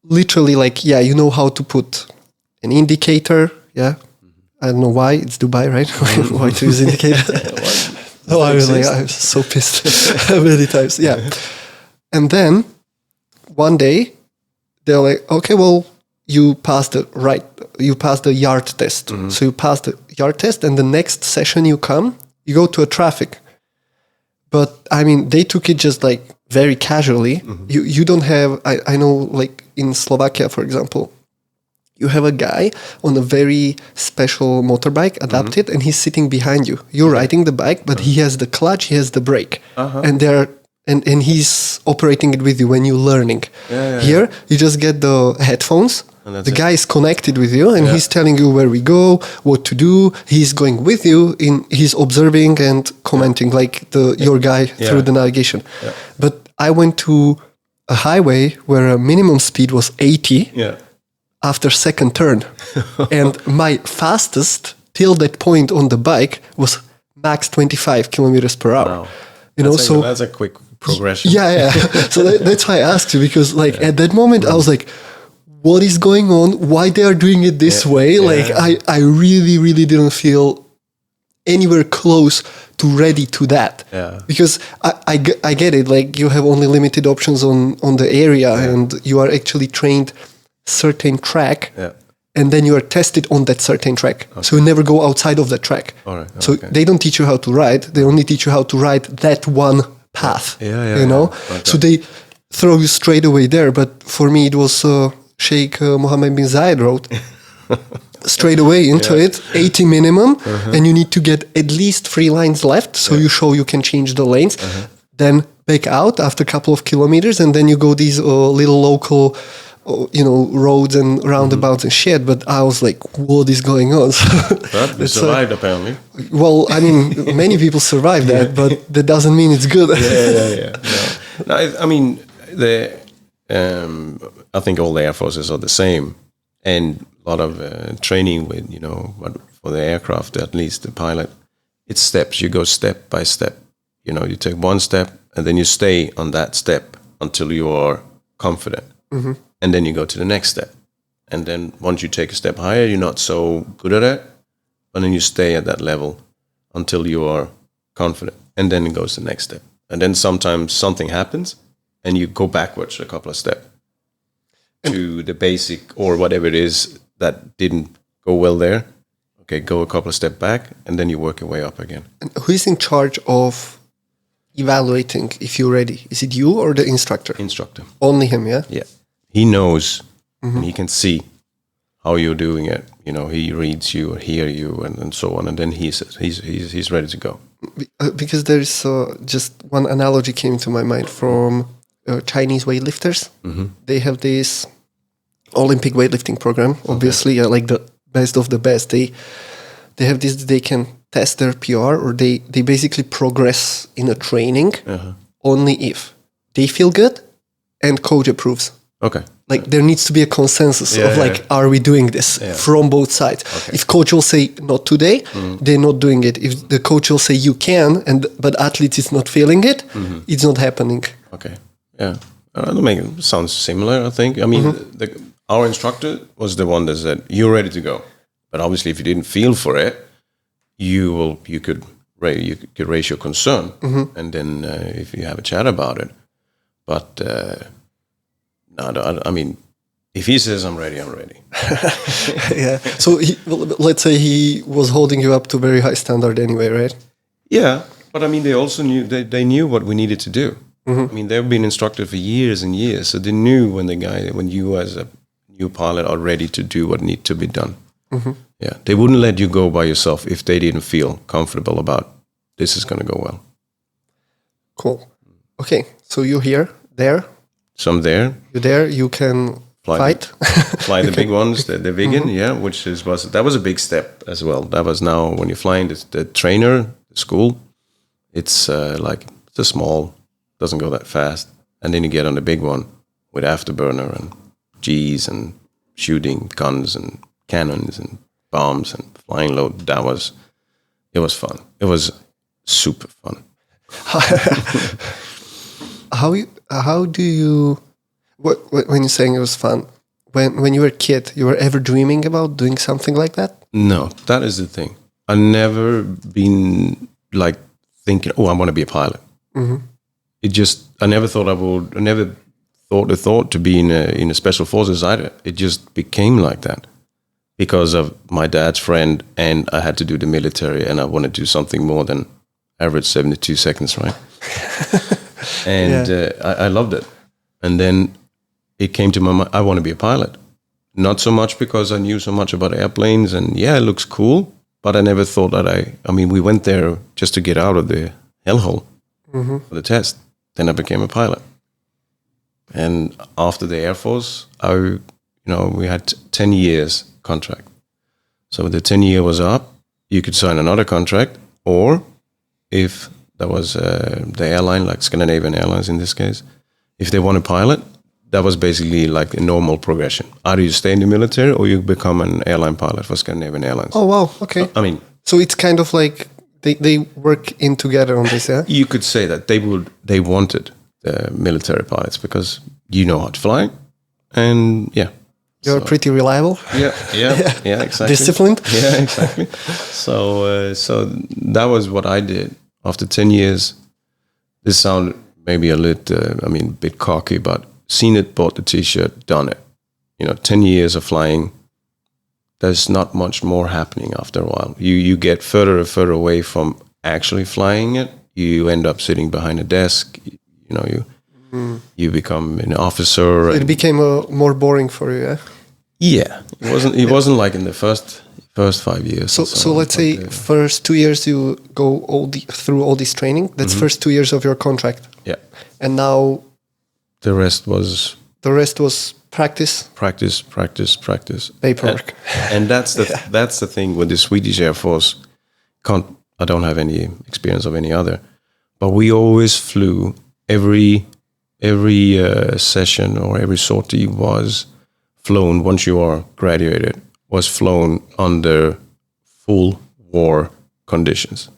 literally like, you know how to put an indicator, I don't know why, it's Dubai, right? Why to use indicator? I was so pissed many times. And then one day they're like, okay, well, you passed the yard test. So you passed the yard test, and the next session you go to a traffic. But I mean, they took it just like very casually. You don't have, I know, like in Slovakia, for example, you have a guy on a very special motorbike adapted, and he's sitting behind you. You're riding the bike, but he has the clutch, he has the brake, and and he's operating it with you when you're learning. Here, you just get the headphones. The guy is connected with you, and he's telling you where we go, what to do. He's going with you. He's observing and commenting like your guy through the navigation. But I went to a highway where a minimum speed was 80 after second turn. And my fastest till that point on the bike was max 25 kilometers per hour. Wow. You know, so that's a quick progression. So that's why I asked you, because like at that moment I was like, what is going on? Why they are doing it this way? Like I really, really didn't feel anywhere close to ready to that. Because I get it. Like you have only limited options on the area, and you are actually trained certain track, and then you are tested on that certain track. So you never go outside of the track. So they don't teach you how to ride. They only teach you how to ride that one path. You know. So they throw you straight away there. But for me, it was Sheikh Mohammed bin Zayed road. straight away into it, 80 minimum, and you need to get at least 3 lines left, so you show you can change the lanes. Then back out after a couple of kilometers, and then you go these little local, roads and roundabouts and shit. But I was like, what is going on? But you survived, apparently. Well, I mean, many people survive that, but that doesn't mean it's good. Yeah. No, I mean, I think all the air forces are the same, and a lot of training with, for the aircraft, at least the pilot, it's steps. You go step by step. You take one step, and then you stay on that step until you are confident. And then you go to the next step. And then once you take a step higher, you're not so good at it, but then you stay at that level until you are confident. And then it goes to the next step. And then sometimes something happens, and you go backwards a couple of steps to the basic or whatever it is that didn't go well there. Okay, go a couple of steps back, and then you work your way up again. And who is in charge of evaluating if you're ready? Is it you or the instructor? Instructor. Only him, yeah? Yeah. He knows, and he can see how you're doing it. He reads you or hear you and so on, and then he's ready to go. Because there's just one analogy came to my mind from Chinese weightlifters. They have this Olympic weightlifting program, obviously, like the best of the best. They have this, they can test their PR, or they basically progress in a training only if they feel good and coach approves. Okay. Like there needs to be a consensus of are we doing this from both sides? Okay. If coach will say not today, they're not doing it. If the coach will say you can, but athlete is not feeling it, it's not happening. Okay. Yeah. It sounds similar, I think. I mean, our instructor was the one that said, you're ready to go. But obviously, if you didn't feel for it, you could raise your concern, and then if you have a chat about it. But no, I mean, if he says I'm ready, I'm ready. Yeah. So let's say he was holding you up to very high standard anyway, right? Yeah, but I mean, they also knew they knew what we needed to do. I mean, they've been instructed for years and years, so they knew when you as a new pilot are ready to do what needs to be done. Yeah, they wouldn't let you go by yourself if they didn't feel comfortable about this is going to go well. Cool. Okay, so you're there. So I'm there. You're there. You can fight. Fly the big ones, the vegan, that was a big step as well. That was now when you're flying the trainer, the school, it's it's a small, doesn't go that fast. And then you get on the big one with afterburner and G's and shooting guns and cannons and bombs and flying low. It was fun. It was super fun. How do you, when you're saying it was fun, when you were a kid, you were ever dreaming about doing something like that? No, that is the thing. I never been like thinking, I want to be a pilot. I never thought I would. I never thought the thought to be in a special forces either. It just became like that because of my dad's friend, and I had to do the military, and I wanted to do something more than average 72 seconds, right? And I loved it. And then it came to my mind, I want to be a pilot. Not so much because I knew so much about airplanes, and it looks cool, but I never thought that I mean, we went there just to get out of the hellhole for the test. Then I became a pilot. And after the Air Force, we had 10 years contract. So the 10 year was up, you could sign another contract, or if that was the airline, like Scandinavian Airlines in this case, if they want a pilot, that was basically like a normal progression. Either you stay in the military or you become an airline pilot for Scandinavian Airlines. Oh, wow. Okay. I mean, so it's kind of like they work in together on this, yeah? You could say that they wanted the military pilots because you know how to fly, and you're pretty reliable. Yeah, exactly. Disciplined. Yeah, exactly. So that was what I did. After 10 years, this sounded maybe a bit cocky, but seen it, bought the T-shirt, done it. 10 years of flying, there's not much more happening after a while. You get further and further away from actually flying it. You end up sitting behind a desk. You become an officer. It became more boring for you, yeah? Yeah, it wasn't like in the first 5 years. So let's say first 2 years you go through all this training. That's first 2 years of your contract. Yeah. And now the rest was practice. Paperwork. And that's the thing with the Swedish Air Force. I don't have any experience of any other, but we always flew every session or every sortie was flown once you are graduated, was flown under full war conditions.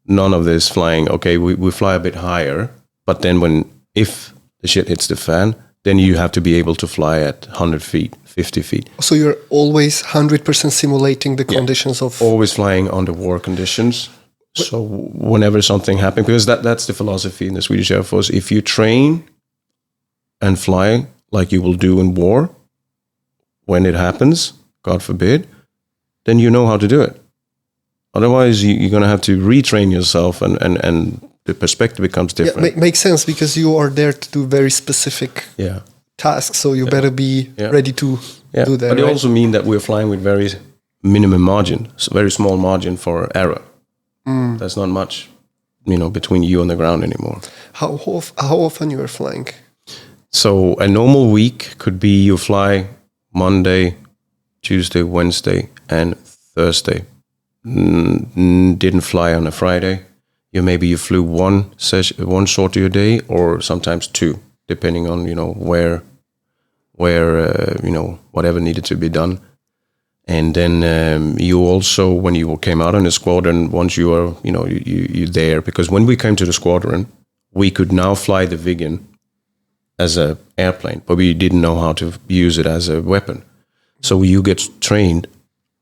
None of this flying, okay, we fly a bit higher, but then if the shit hits the fan, then you have to be able to fly at 100 feet, 50 feet. So you're always 100% simulating the conditions of... Always flying under war conditions. So whenever something happens, because that's the philosophy in the Swedish Air Force, if you train and fly like you will do in war, when it happens, God forbid, then you know how to do it. Otherwise, you're going to have to retrain yourself and the perspective becomes different. Yeah, makes sense because you are there to do very specific tasks, so you better be ready to do that. But it also means that we're flying with very minimum margin, so very small margin for error. There's not much, between you and the ground anymore. How often you are flying? So a normal week could be you fly Monday, Tuesday, Wednesday, and Thursday. Didn't fly on a Friday. Maybe you flew one sortie a day, or sometimes two, depending on where whatever needed to be done. And then you also, when you came out on the squadron, once you are you're there, because when we came to the squadron, we could now fly the Viggen as an airplane, but we didn't know how to use it as a weapon. So you get trained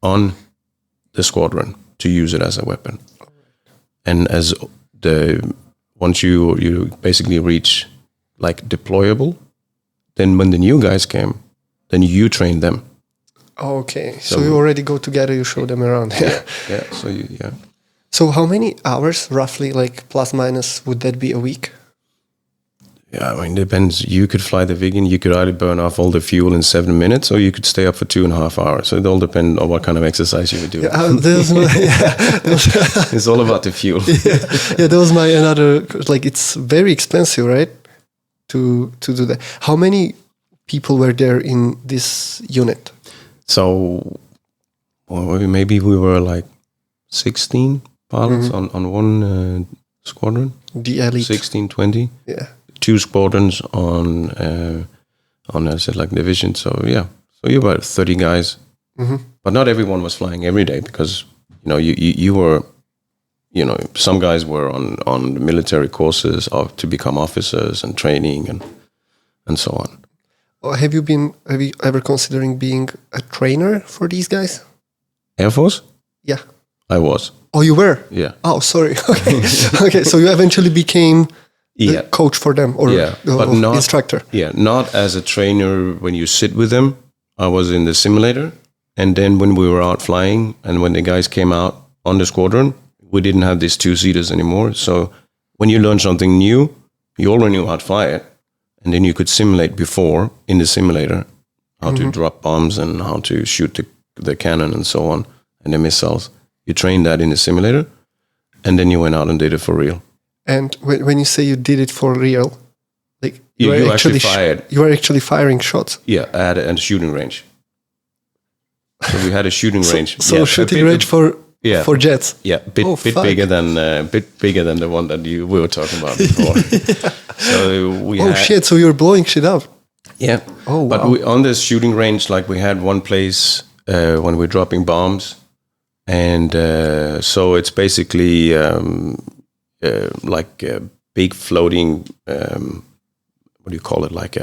on the squadron to use it as a weapon. And once you basically reach like deployable, then when the new guys came, then you train them. Okay, so you already go together, you show them around. Yeah. So how many hours, roughly, like plus minus, would that be a week? Yeah, it depends. You could fly the Viggen, you could either burn off all the fuel in 7 minutes, or you could stay up for 2.5 hours. So it all depends on what kind of exercise you would do. It's all about the fuel. That was my another, like, it's very expensive, right? To do that. How many people were there in this unit? So, maybe we were like 16 pilots on one squadron. The elite. 16, 20. Yeah. 2 squadrons on I said like division. So you're about 30 guys. But not everyone was flying every day because you were some guys were on military courses to become officers and training and so on. Have you ever considering being a trainer for these guys? Air Force? Yeah. I was. Oh, you were? Yeah. Oh, sorry. Okay. So you eventually became the coach for them or but not, instructor? Yeah, not as a trainer when you sit with them. I was in the simulator. And then when we were out flying and when the guys came out on the squadron, we didn't have these 2-seaters anymore. So when you learn something new, you already knew how to fly it. And then you could simulate before in the simulator how to drop bombs and how to shoot the cannon and so on and the missiles. You trained that in the simulator and then you went out and did it for real. And when you say you did it for real, like you actually fired. You are actually firing shots. Yeah, at a shooting range. So we had a shooting range. So shooting range for jets. Yeah, bit bigger than the one that we were talking about before. So shit! So you're blowing shit up. Yeah. Oh, wow. But on this shooting range, like we had one place when we're dropping bombs, and so it's basically like a big floating. What do you call it? Like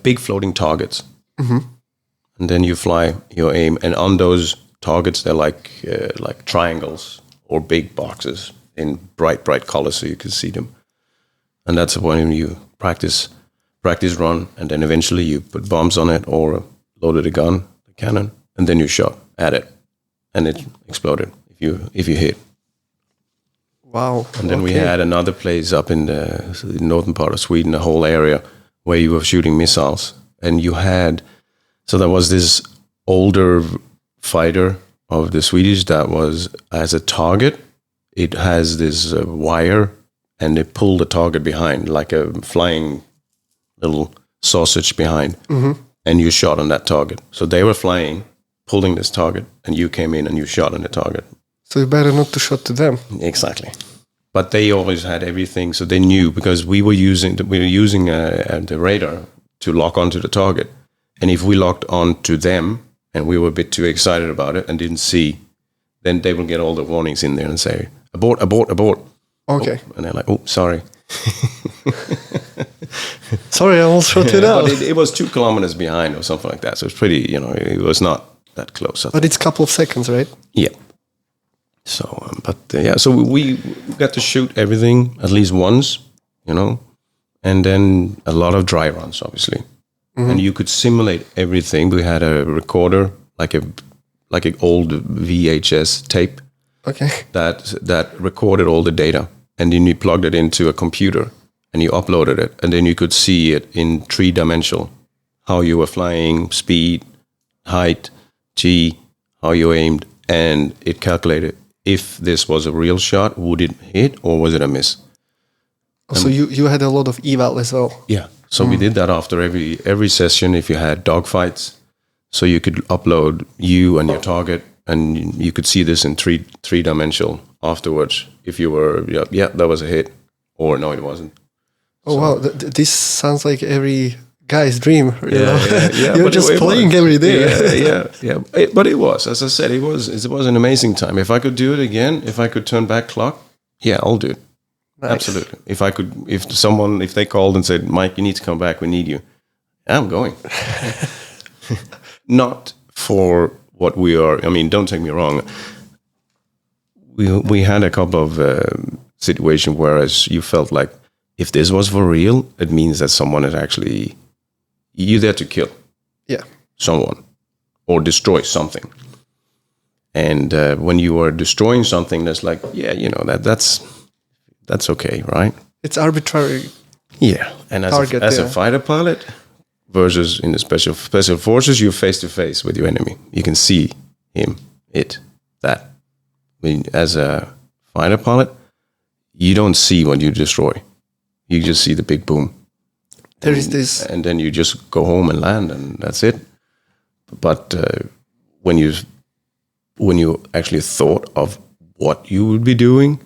big floating targets. And then you fly your aim, and on those targets, they're like triangles or big boxes in bright colors, so you can see them. And that's when you practice run, and then eventually you put bombs on it or loaded a gun, a cannon, and then you shot at it, and it exploded if you hit. Wow! And then we had another place up in the northern part of Sweden, the whole area where you were shooting missiles, and you had. So there was this older fighter of the Swedish that was as a target. It has this wire, and they pull the target behind like a flying little sausage behind, and you shot on that target. So they were flying, pulling this target, and you came in and you shot on the target. So you better not to shot to them. Exactly. But they always had everything, so they knew, because we were using the radar to lock onto the target, and if we locked onto them and we were a bit too excited about it and didn't see, then they will get all the warnings in there and say abort, abort, abort. Okay. Oh, and they're like, oh, sorry. Sorry, I almost shot you down. But it was 2 kilometers behind or something like that, so it's pretty, it was not that close. But it's a couple of seconds, right? Yeah. So, so we got to shoot everything at least once, and then a lot of dry runs, obviously. And you could simulate everything. We had a recorder, like an old VHS tape, okay, that recorded all the data, and then you plugged it into a computer and you uploaded it, and then you could see it in 3-dimensional, how you were flying, speed, height, G, how you aimed, and it calculated if this was a real shot, would it hit or was it a miss? So you had a lot of eval as well. Yeah. So we did that after every session. If you had dogfights, so you could upload you and your target, and you could see this in 3-dimensional afterwards. If you were, that was a hit, or no, it wasn't. Oh wow, this sounds like every guy's dream. Yeah. You're just playing every day. Yeah. But it was, as I said, it was an amazing time. If I could do it again, if I could turn back clock, I'll do it. Nice. Absolutely. If they called and said, Mike, you need to come back, we need you, I'm going. Not for what we are. I mean, don't take me wrong. We had a couple of situations whereas you felt like, if this was for real, it means that someone is actually, you're there to kill someone or destroy something. And when you are destroying something, that's like, that's okay, right? It's arbitrary. Yeah, and as a fighter pilot versus in the special forces, you're face to face with your enemy. You can see him, that. I mean, as a fighter pilot, you don't see what you destroy. You just see the big boom. There is this, and then you just go home and land, and that's it. But when you actually thought of what you would be doing,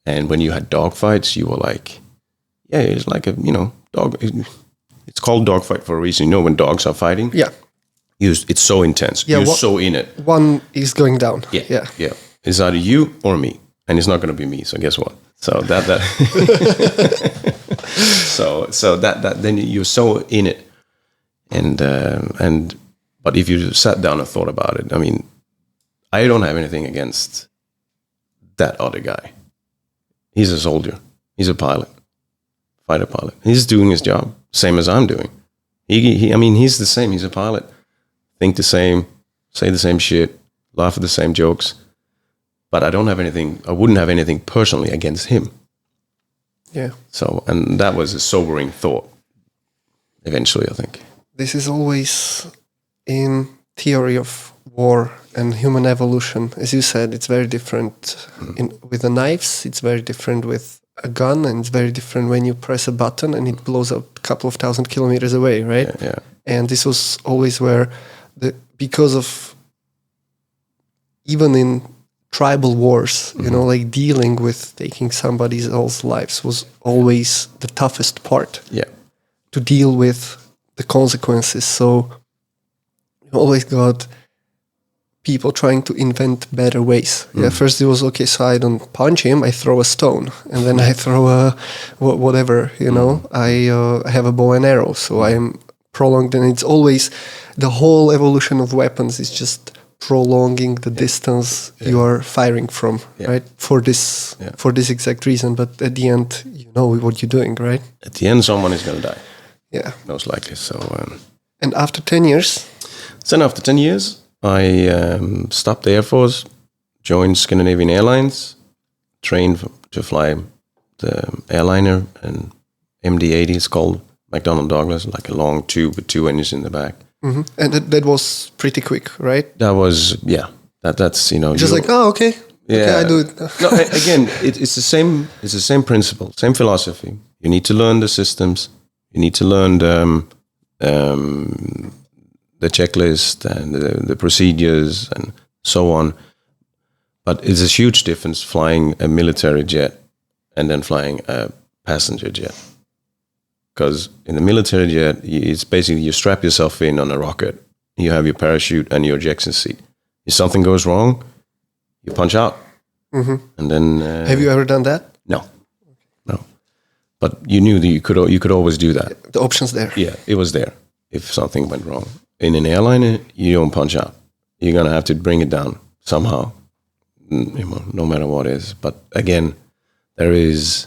and when you had dogfights, you were like, it's like a dog. It's called dogfight for a reason. When dogs are fighting, it's so intense. You're so in it. One is going down. Yeah. It's either you or me, and it's not going to be me. So guess what? So that so that then you're so in it, and but if you sat down and thought about it, I mean, I don't have anything against that other guy. He's a soldier. He's a pilot, fighter pilot. He's doing his job, same as I'm doing. He's the same. He's a pilot. Think the same, say the same shit, laugh at the same jokes. But I wouldn't have anything personally against him. Yeah. So, and that was a sobering thought, eventually, I think. This is always in theory of war and human evolution. As you said, it's very different with the knives. It's very different with a gun, and it's very different when you press a button and it blows up a couple of 1,000 kilometers away, right? Yeah. And this was always where, because of, even in tribal wars, like dealing with taking somebody else's lives was always the toughest part. Yeah. To deal with the consequences. So you always got people trying to invent better ways. First it was, okay, so I don't punch him, I throw a stone, and then I throw a whatever, I have a bow and arrow, so I am prolonged, and it's always the whole evolution of weapons is just prolonging the distance you are firing from, right? For this exact reason. But at the end, you know what you're doing, right? At the end, someone is going to die. Yeah, most likely. So, and after 10 years, then after 10 years, I stopped the Air Force, joined Scandinavian Airlines, trained to fly the airliner, and MD-80 is called, McDonnell Douglas, like a long tube with 2 engines in the back. And that was pretty quick, right? That was, that's, Just like, oh, okay. Yeah. Okay, I do it. No, again, it's the same. It's the same principle, same philosophy. You need to learn the systems. You need to learn the checklist and the procedures and so on. But it's a huge difference flying a military jet and then flying a passenger jet. Because in the military jet, it's basically you strap yourself in on a rocket. You have your parachute and your ejection seat. If something goes wrong, you punch out. And then have you ever done that? No. But you knew that you could always do that. The option's there. Yeah, it was there. If something went wrong in an airline, you don't punch out. You're gonna have to bring it down somehow, no matter what it is. But again, it's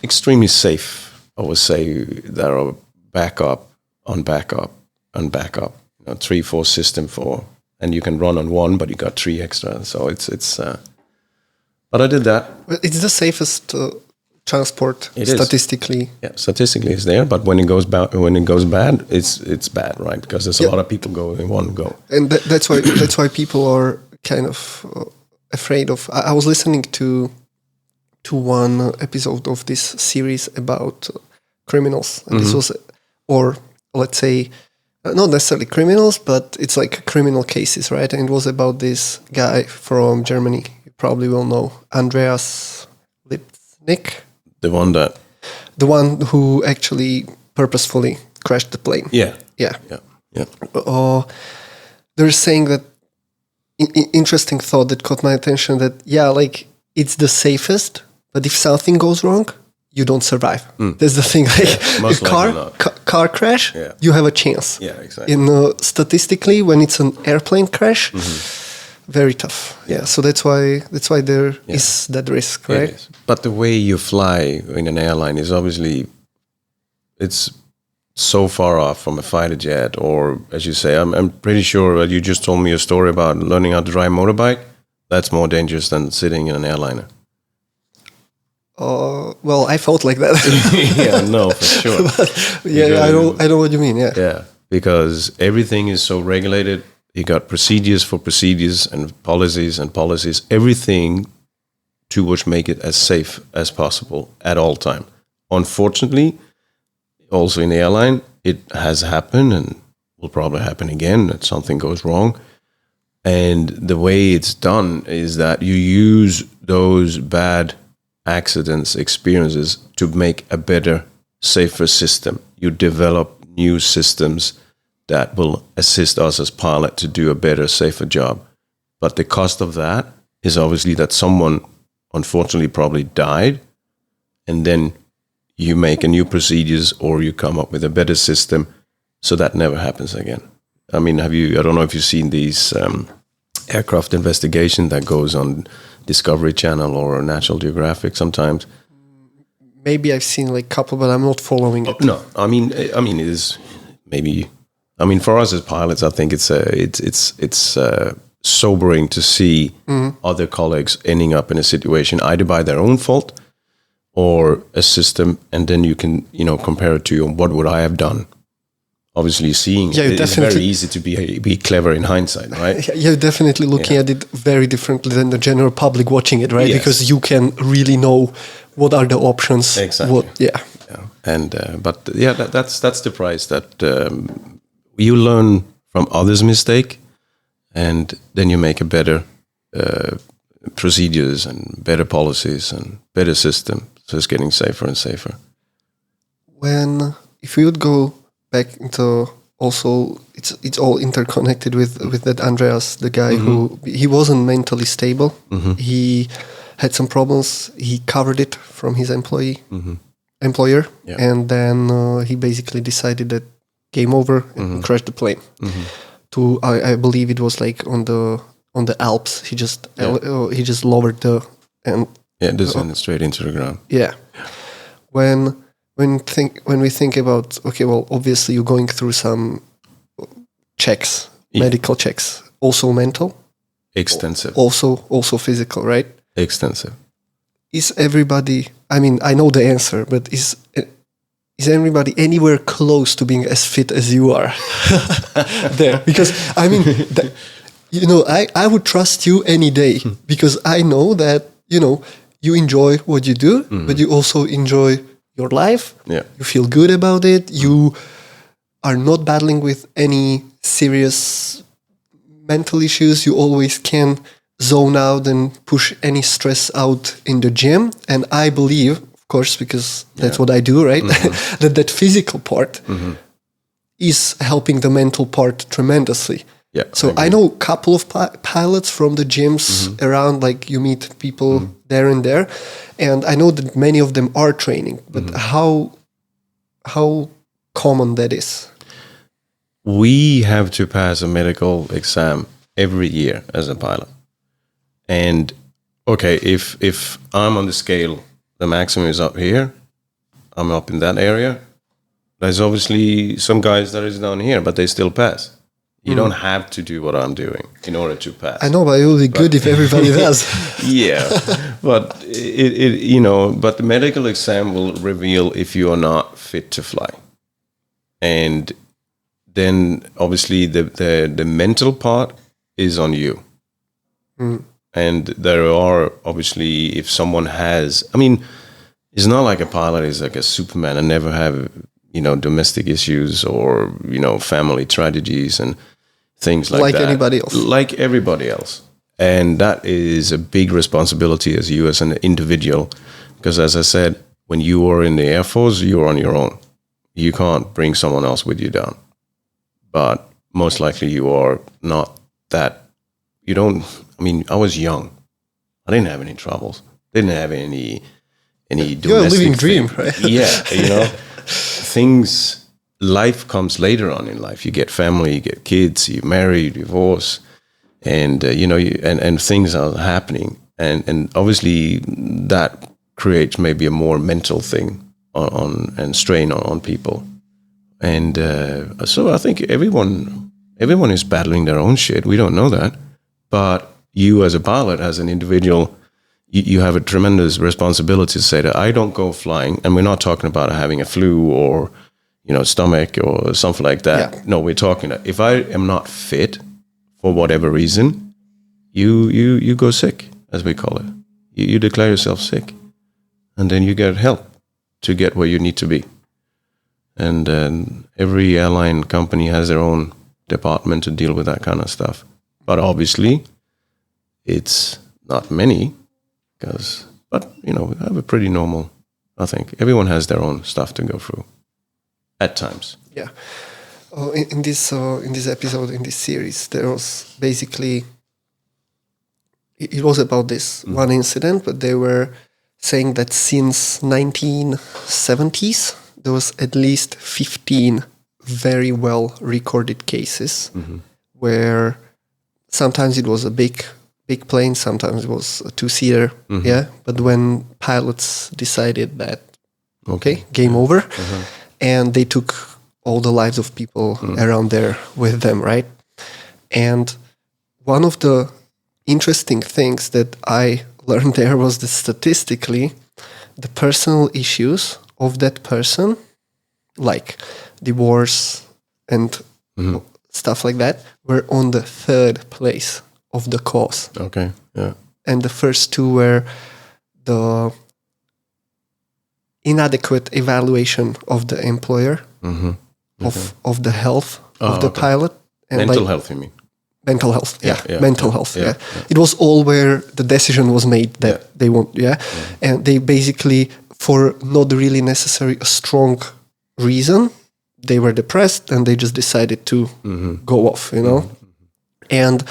extremely safe. I would say there are backup on backup on backup. 3-4 system for, and you can run on one, but you got 3 extra. So it's. But I did that. Well, it's the safest transport statistically. Yeah, statistically it's there, but when it goes bad, it's bad, right? Because there's a lot of people go in one go, and that's why people are kind of afraid of. I was listening to one episode of this series about criminals, and this was, or let's say, not necessarily criminals, but it's like criminal cases, right? And it was about this guy from Germany. Probably will know Andreas Lipnick. The one who actually purposefully crashed the plane. Yeah. They're saying that interesting thought that caught my attention, that like it's the safest, but if something goes wrong, you don't survive. That's the thing. Like car crash, you have a chance. Yeah, exactly. Statistically, when it's an airplane crash. Very tough. Yeah. So that's why there is that risk, right? But the way you fly in an airline is obviously, it's so far off from a fighter jet, or as you say, I'm pretty sure you just told me a story about learning how to drive a motorbike. That's more dangerous than sitting in an airliner. Well, I felt like that. Yeah, no, for sure. I know what you mean. Yeah. Yeah, because everything is so regulated. You got procedures and policies, everything to which make it as safe as possible at all time. Unfortunately, also in the airline, it has happened and will probably happen again that something goes wrong. And the way it's done is that you use those bad accidents, experiences to make a better, safer system. You develop new systems that will assist us as pilot to do a better, safer job. But the cost of that is obviously that someone, unfortunately, probably died, and then you make a new procedures or you come up with a better system so that never happens again. I mean, I don't know if you've seen these aircraft investigation that goes on Discovery Channel or National Geographic sometimes. Maybe I've seen like a couple, but I'm not following it. No, I mean, it is maybe... I mean, for us as pilots, I think it's sobering to see other colleagues ending up in a situation either by their own fault or a system, and then you can compare it to what would I have done. Obviously, seeing it's very easy to be clever in hindsight, right? You're definitely looking at it very differently than the general public watching it, right? Yes. Because you can really know what are the options. Exactly. And that's the price that. You learn from others' mistake, and then you make a better procedures and better policies and better system. So it's getting safer and safer. If we would go back into also, it's all interconnected with that Andreas, the guy who he wasn't mentally stable. He had some problems. He covered it from his employer, and then he basically decided that. Game over and crashed the plane. To I believe it was like on the Alps. He just lowered the and descended straight into the ground. Yeah. When we think about, okay, well, obviously you're going through some checks, medical checks, also mental, extensive, also physical, right? Extensive. Is everybody? I mean, I know the answer, but is is anybody anywhere close to being as fit as you are there? Because I mean, I would trust you any day because I know that, you enjoy what you do, but you also enjoy your life. Yeah. You feel good about it. You are not battling with any serious mental issues. You always can zone out and push any stress out in the gym. And I believe, of course, because that's what I do, right? that physical part is helping the mental part tremendously. Yeah. So I know a couple of pilots from the gyms around, like you meet people there and there. And I know that many of them are training, but how common that is? We have to pass a medical exam every year as a pilot. And okay, if I'm on the scale, the maximum is up here, I'm up in that area. There's obviously some guys that is down here, but they still pass. You don't have to do what I'm doing in order to pass. I know, but it would be good if everybody does. Yeah, but but the medical exam will reveal if you are not fit to fly, and then obviously the mental part is on you. And there are obviously, if someone has, I mean, it's not like a pilot is like a Superman and never have domestic issues or family tragedies and things like that. Like anybody else. Like everybody else. And that is a big responsibility as you as an individual, because as I said, when you are in the Air Force, you're on your own. You can't bring someone else with you down. But most likely you are not that. You don't. I mean, I was young. I didn't have any troubles. Didn't have any domestic. You're a living dream, right? Yeah, life comes later on in life. You get family, you get kids, you marry, you divorce, and and things are happening, and obviously that creates maybe a more mental thing on and strain on people, and so I think everyone is battling their own shit. We don't know that, but you as a pilot, as an individual, you have a tremendous responsibility to say that I don't go flying, and we're not talking about having a flu or stomach or something like that. Yeah. No, we're talking that if I am not fit for whatever reason, you go sick, as we call it. You declare yourself sick, and then you get help to get where you need to be. And every airline company has their own department to deal with that kind of stuff. But obviously, it's not many, but we have a pretty normal. I think everyone has their own stuff to go through. At times. Yeah. In this episode, in this series, there was basically, it was about this one incident, but they were saying that since 1970s, there was at least 15 very well recorded cases where sometimes it was a big plane, sometimes it was a two-seater, but when pilots decided that, okay, game over, and they took all the lives of people around there with them, right? And one of the interesting things that I learned there was that statistically, the personal issues of that person, like divorce and stuff like that, were on the third place of the cause. Okay, yeah. And the first two were the inadequate evaluation of the employer, of the health of the pilot. And mental health, you mean? Mental health, mental health. It was all where the decision was made that they want, and they basically, for not really necessary a strong reason, they were depressed and they just decided to go off, and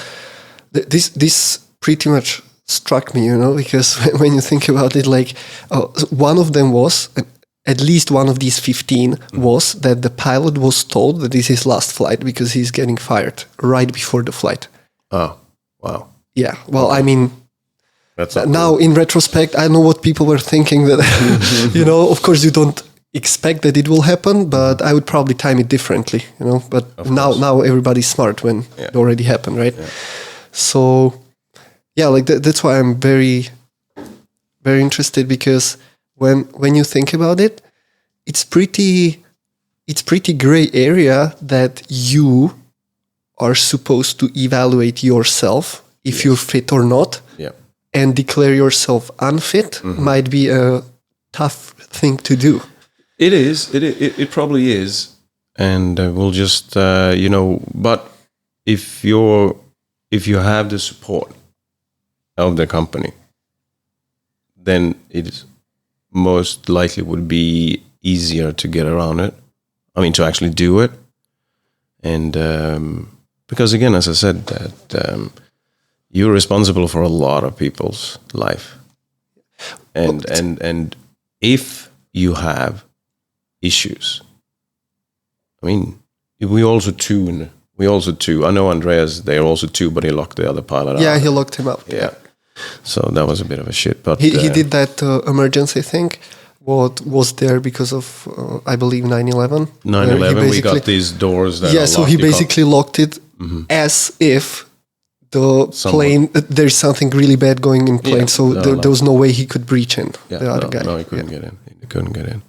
this pretty much struck me, because when you think about it, like one of them was, at least one of these 15 was that the pilot was told that this is his last flight because he's getting fired right before the flight. Oh, wow. Yeah. Well, okay. I mean, that's now in retrospect, I know what people were thinking that, of course you don't expect that it will happen, but I would probably time it differently, but now everybody's smart when it already happened, right? Yeah. So like that's why I'm very, very interested, because when you think about it, it's pretty gray area that you are supposed to evaluate yourself if you're fit or not, and declare yourself unfit might be a tough thing to do. It is. It probably is. And we'll just, but if you have the support of the company, then it is most likely would be easier to get around it. I mean, to actually do it. And because again, as I said, that you're responsible for a lot of people's life. And if you have issues, I mean, we also two. I know Andreas, they're also two, but he locked the other pilot out. Yeah, he locked him up. Yeah. So that was a bit of a shit. But he did that emergency thing. What was there because of, I believe, 9/11? 9/11, we got these doors that yeah, so he basically locked it as if the plane, there's something really bad going in plane, there was no way he could breach in, the other guy. No, he couldn't get in. He couldn't get in.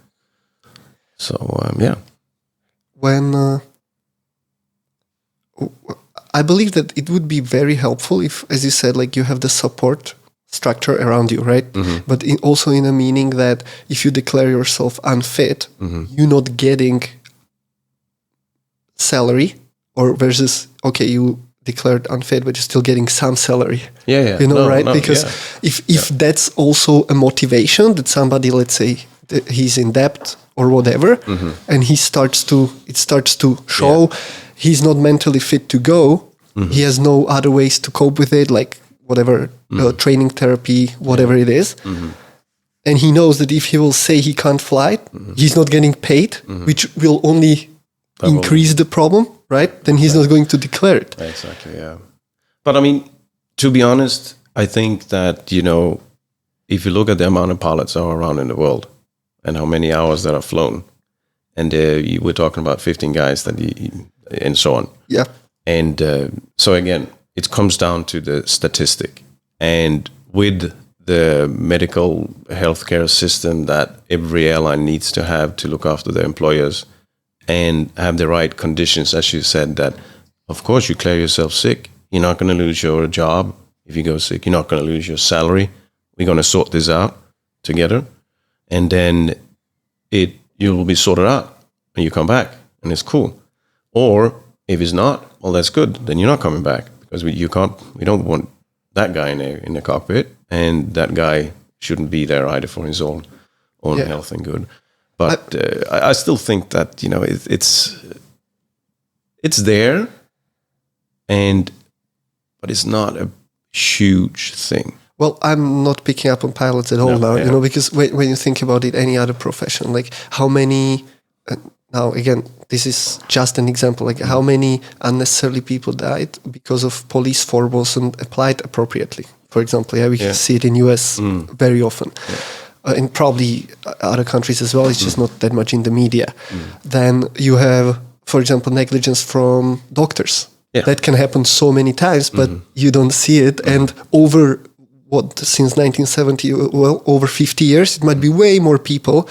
So, When I believe that it would be very helpful if, as you said, like you have the support structure around you, right? But also in a meaning that if you declare yourself unfit, you're not getting salary, or versus, okay, you declared unfit, but you're still getting some salary. Yeah. Right? Because if that's also a motivation that somebody, let's say, he's in debt or whatever, and it starts to show he's not mentally fit to go. He has no other ways to cope with it, like whatever, training therapy, whatever it is. And he knows that if he will say he can't fly, he's not getting paid, which will only increase the problem, right? Then he's not going to declare it. Exactly, yeah. But I mean, to be honest, I think that, if you look at the amount of pilots that are around in the world and how many hours that are flown, and we're talking about 15 guys and so on. Yeah. And so again, it comes down to the statistic. And with the medical healthcare system that every airline needs to have to look after their employers and have the right conditions, as you said, that of course you clear yourself sick. You're not going to lose your job if you go sick. You're not going to lose your salary. We're going to sort this out together. And then you will be sorted out and you come back and it's cool. Or if it's not, well, that's good. Then you're not coming back because we don't want that guy in the cockpit, and that guy shouldn't be there either for his own health and good. But I still think that it's there, but it's not a huge thing. Well, I'm not picking up on pilots at all now, because when you think about it, any other profession, like how many. Now, again, this is just an example. Like how many unnecessarily people died because of police force wasn't applied appropriately. For example, we can see it in US very often. And probably other countries as well. It's just not that much in the media. Then you have, for example, negligence from doctors. That can happen so many times, but you don't see it. And since 1970, well, over 50 years, it might be way more people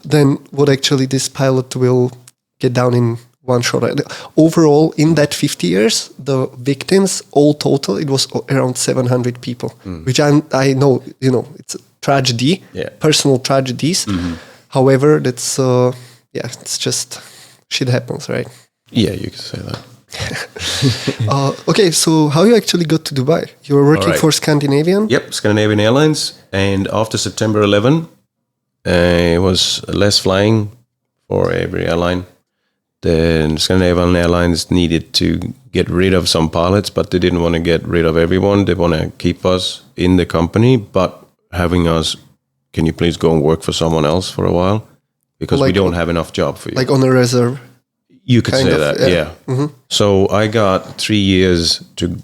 than what actually this pilot will get down in one shot. Overall, in that 50 years, the victims, all total, it was around 700 people, which I know, it's a tragedy, personal tragedies. However, that's, it's just shit happens, right? Yeah, you can say that. Okay, so how you actually got to Dubai? You were working for Scandinavian? Yep, Scandinavian Airlines. And after September 11, it was less flying for every airline. The Scandinavian Airlines needed to get rid of some pilots, but they didn't want to get rid of everyone. They want to keep us in the company, but having us, can you please go and work for someone else for a while? Because we don't have enough job for you. Like on a reserve? You could say that, yeah. So I got 3 years 3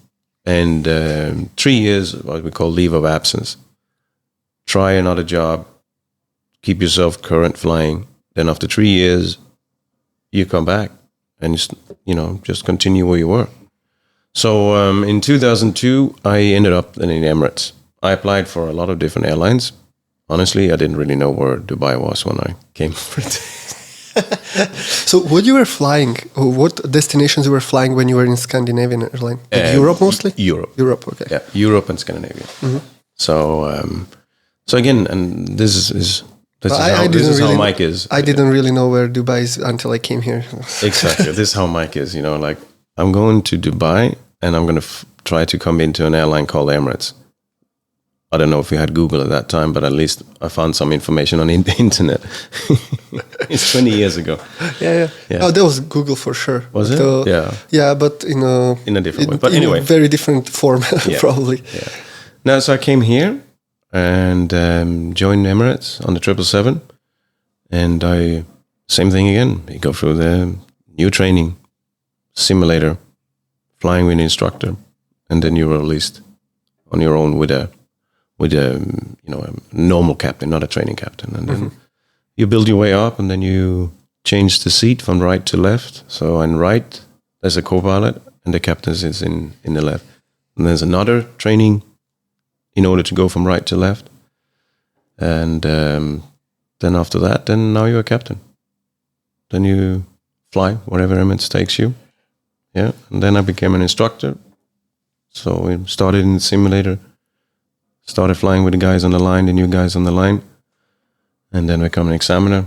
years, what we call leave of absence. Try another job, keep yourself current flying. Then after 3 years, you come back and, just continue where you were. So in 2002, I ended up in the Emirates. I applied for a lot of different airlines. honestly, I didn't really know where Dubai was when I came for it. So what you were flying, or what destinations you were flying when you were in Scandinavian airline? Like Europe mostly? Europe, okay. Yeah, Europe and Scandinavia. So, so again, and this is how Mike is. I didn't really know where Dubai is until I came here. Exactly. This is how Mike is. Like I'm going to Dubai and I'm going to try to come into an airline called Emirates. I don't know if you had Google at that time, but at least I found some information on the internet. It's 20 years ago. Yeah. Oh, that was Google for sure. Was it? Yeah, but in a different way. But anyway, in a very different form, probably. Yeah. Now, so I came here and joined Emirates on the 777, and same thing again. You go through the new training simulator, flying with an instructor, and then you're released on your own with a normal captain, not a training captain, and then you build your way up, and then you change the seat from right to left. So on right, there's a co-pilot, and the captain is in the left, and there's another training in order to go from right to left, and then after that, then now you're a captain. Then you fly wherever Emirates takes you, and then I became an instructor. So we started in the simulator. Started flying with the guys on the line, the new guys on the line, and then become an examiner.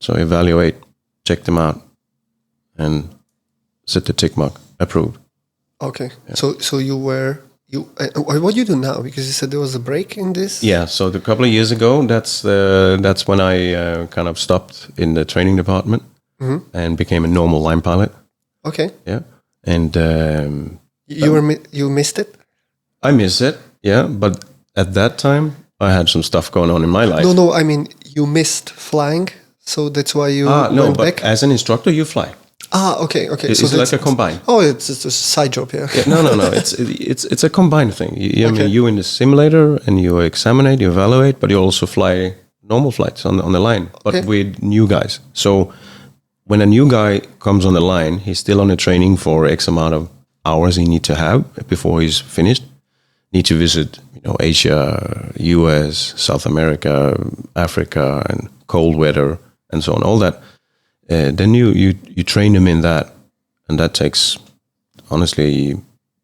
So evaluate, check them out, and set the tick mark, approved. Okay. Yeah. So what do you do now? Because you said there was a break in this. Yeah. So a couple of years ago, that's when I kind of stopped in the training department and became a normal line pilot. Okay. Yeah. And you missed it. I miss it. Yeah, but at that time, I had some stuff going on in my life. No, I mean, you missed flying, so that's why you went back? As an instructor, you fly. Okay. It's like a combine. Oh, it's a side job, yeah. No. It's a combined thing. I mean, you in the simulator, and you examine, you evaluate, but you also fly normal flights on the line, but with new guys. So when a new guy comes on the line, he's still on the training for X amount of hours he needs to have before he's finished. Need to visit, Asia, US, South America, Africa, and cold weather, and so on. All that. Then you train them in that, and that takes, honestly,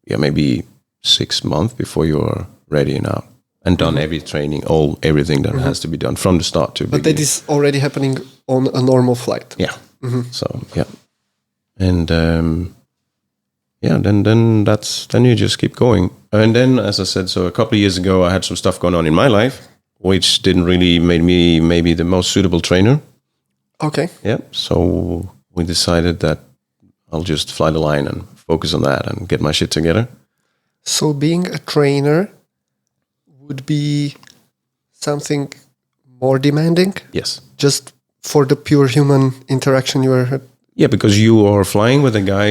maybe 6 months before you're ready now and done every training, everything that has to be done from the start to. But that is already happening on a normal flight. Yeah. So and. Then you just keep going. And then, as I said, so a couple of years ago, I had some stuff going on in my life, which didn't really make me maybe the most suitable trainer. Okay. Yeah. So we decided that I'll just fly the line and focus on that and get my shit together. So being a trainer would be something more demanding? Yes. Just for the pure human interaction you were... Yeah, because you are flying with a guy,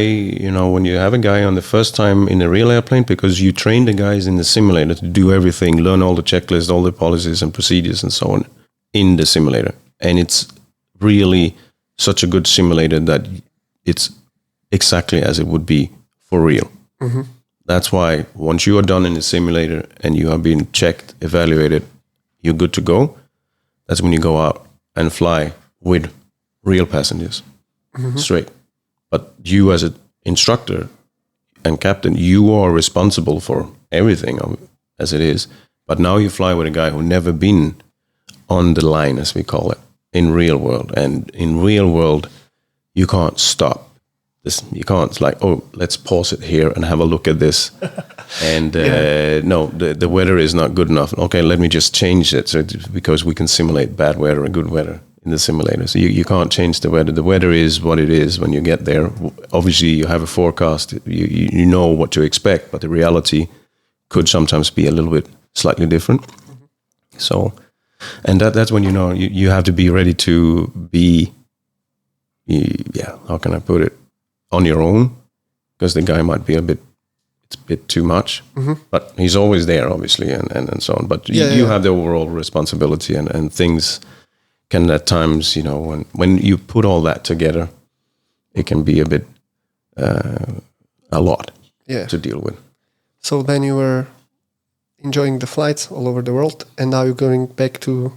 when you have a guy on the first time in a real airplane, because you train the guys in the simulator to do everything, learn all the checklists, all the policies and procedures and so on in the simulator. And it's really such a good simulator that it's exactly as it would be for real. That's why once you are done in the simulator and you have been checked, evaluated, you're good to go. That's when you go out and fly with real passengers. Straight. But you as an instructor and captain, you are responsible for everything as it is. But now you fly with a guy who never been on the line, as we call it, in real world. And in real world, you can't stop. You can't let's pause it here and have a look at this. And no, the weather is not good enough. Okay, let me just change it because we can simulate bad weather and good weather in the simulator. So you can't change the weather. The weather is what it is when you get there. Obviously, you have a forecast. You know what to expect, but the reality could sometimes be a little bit slightly different. So, and that's when you have to be ready to be, how can I put it, on your own, because the guy might be it's a bit too much, but he's always there, obviously, and so on. But you have the overall responsibility, and things can at times, when you put all that together, it can be a bit, a lot to deal with. So then you were enjoying the flights all over the world, and now you're going back to...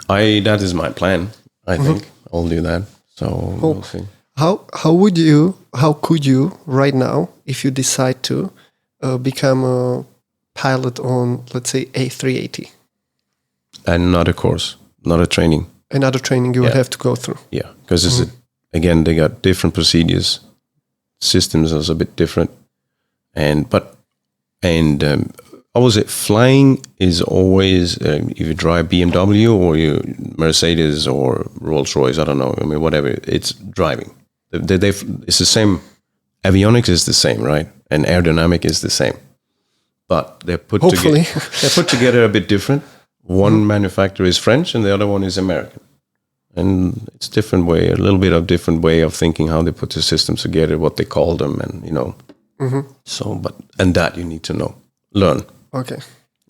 That is my plan. I think I'll do that. So we'll see. How could you right now, if you decide to, become a pilot on, let's say, A380? Another course, another training. Another training you would have to go through. Yeah, because again, they got different procedures. Systems are a bit different. I would say flying is always, if you drive BMW or you Mercedes or Rolls Royce, I don't know, I mean, whatever, it's driving. It's the same. Avionics is the same, right? And aerodynamic is the same. But they're put together a bit different. One manufacturer is French and the other one is American. And it's different way, a little bit of different way of thinking how they put the systems together, what they call them, and So, and that you need to know, learn,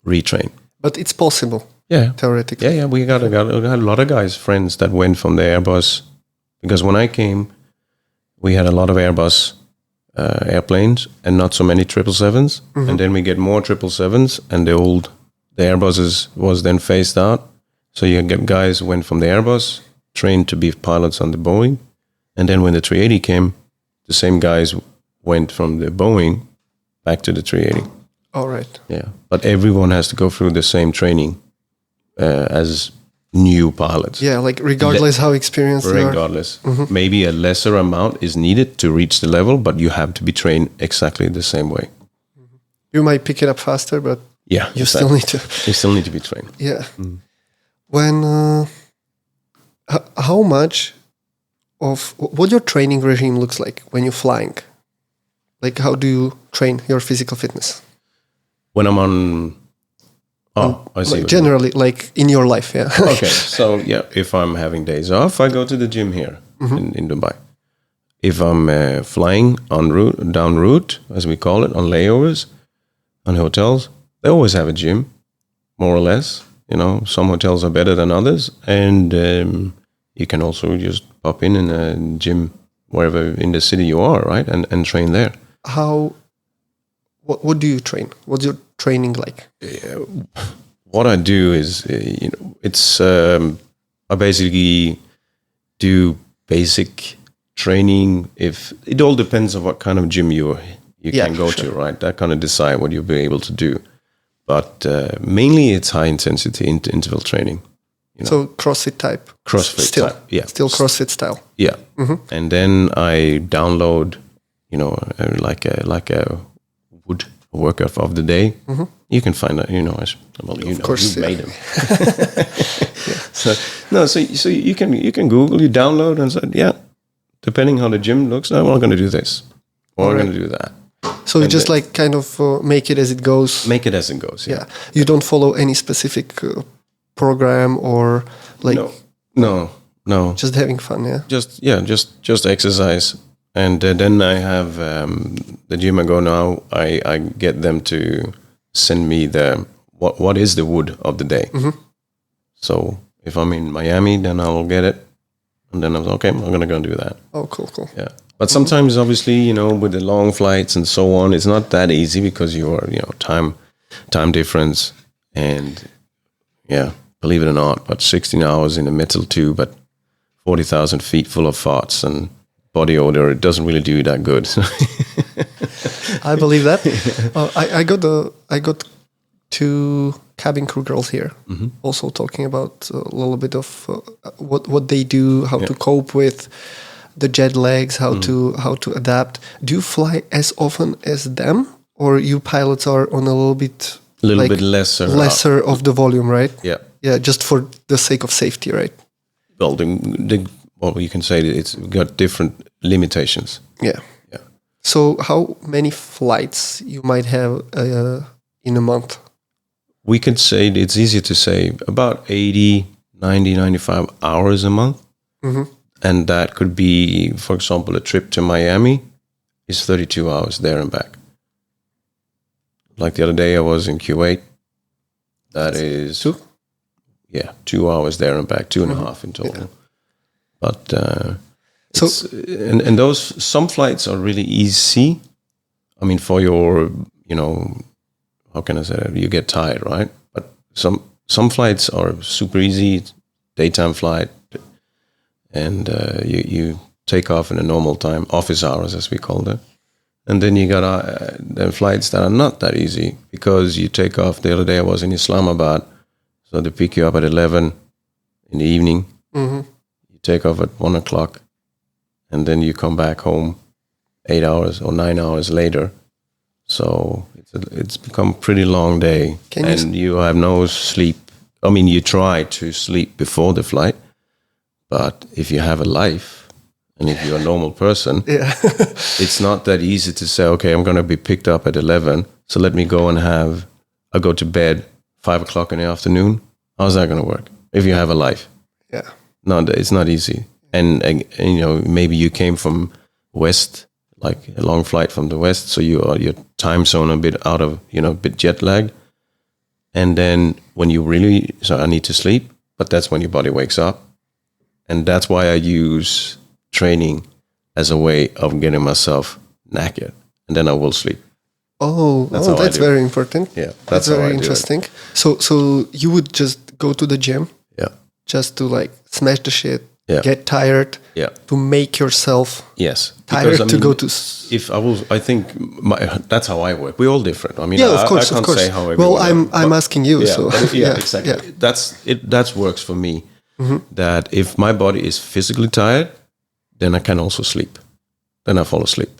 retrain. But it's possible. Yeah, theoretically. Yeah. We got a lot of guys, friends that went from the Airbus, because when I came, we had a lot of Airbus airplanes and not so many 777s, and then we get more 777s, and the Airbuses was then phased out. So you get guys who went from the Airbus, trained to be pilots on the Boeing, and then when the 380 came, the same guys went from the Boeing back to the 380. All right. Yeah, but everyone has to go through the same training as new pilots. Yeah, like regardless how experienced they are. Regardless. Maybe a lesser amount is needed to reach the level, but you have to be trained exactly the same way. You might pick it up faster, but you still need to. You still need to be trained. Yeah. When how much of what your training regime looks like when you're flying? Like, how do you train your physical fitness? When I'm on, I see. Like generally, like in your life, yeah. Okay, so if I'm having days off, I go to the gym here in Dubai. If I'm flying down route, as we call it, on layovers, on hotels, they always have a gym, more or less. You know, some hotels are better than others, and you can also just pop in a gym wherever in the city you are, right, and train there. What do you train? What's your training like? What I do is, it's I basically do basic training. If it all depends on what kind of gym you can go to, right? That kind of decide what you'll be able to do. But mainly it's high intensity interval training. So CrossFit type. CrossFit type, yeah. Still CrossFit style. Yeah. And then I download, like a wood workout of the day. You can find that, of course, you made them. So you can Google, you download and say, depending how the gym looks, I'm going to do this or I'm going to do that. So you just kind of make it as it goes. Make it as it goes. Yeah. You don't follow any specific program or like. No. Just having fun. Yeah. Just exercise, and then I have the gym I go now. I get them to send me what is the wood of the day. So if I'm in Miami, then I'll get it, and then I'm okay. I'm gonna go do that. Oh, cool. Yeah. But sometimes, obviously, with the long flights and so on, it's not that easy because you are, time difference. And believe it or not, but 16 hours in the metal tube at 40,000 feet full of farts and body odor, it doesn't really do you that good. I believe that. I got two cabin crew girls here, also talking about a little bit of what they do, how to cope with the jet lags, how to adapt. Do you fly as often as them, or you pilots are on a little bit lesser of the volume, right? Yeah, just for the sake of safety, right? Well, you can say that it's got different limitations. Yeah. So how many flights you might have in a month? We could say, it's easier to say, about 80, 90, 95 hours a month. And that could be, for example, a trip to Miami is 32 hours there and back. Like the other day I was in Kuwait. That is 2 hours there and back, 2.5 in total. But and those, some flights are really easy. I mean, for your, how can I say that? You get tired, right? But some flights are super easy, daytime flight, and you take off in a normal time, office hours as we call them. And then you got the flights that are not that easy because you take off. The other day I was in Islamabad, so they pick you up at 11 in the evening. Mm-hmm. You take off at 1 o'clock, and then you come back home 8 hours or 9 hours later. So it's become a pretty long day, you have no sleep. I mean, you try to sleep before the flight, but if you have a life, and if you're a normal person, it's not that easy to say, okay, I'm going to be picked up at 11, so let me go and I'll go to bed 5 o'clock in the afternoon. How's that going to work if you have a life? Yeah. No, it's not easy. And maybe you came from West, like a long flight from the West, so your time zone a bit out of, a bit jet lag. And then when I need to sleep, but that's when your body wakes up. And that's why I use training as a way of getting myself knackered, and then I will sleep. That's very important. Yeah, that's very interesting. So you would just go to the gym, just to like smash the shit, get tired, to make yourself tired to go to. I think that's how I work. We're all different. I mean, of course. say how everyone. Well, I'm asking you. Exactly. Yeah. That works for me. Mm-hmm. That if my body is physically tired, then I can also sleep. Then I fall asleep.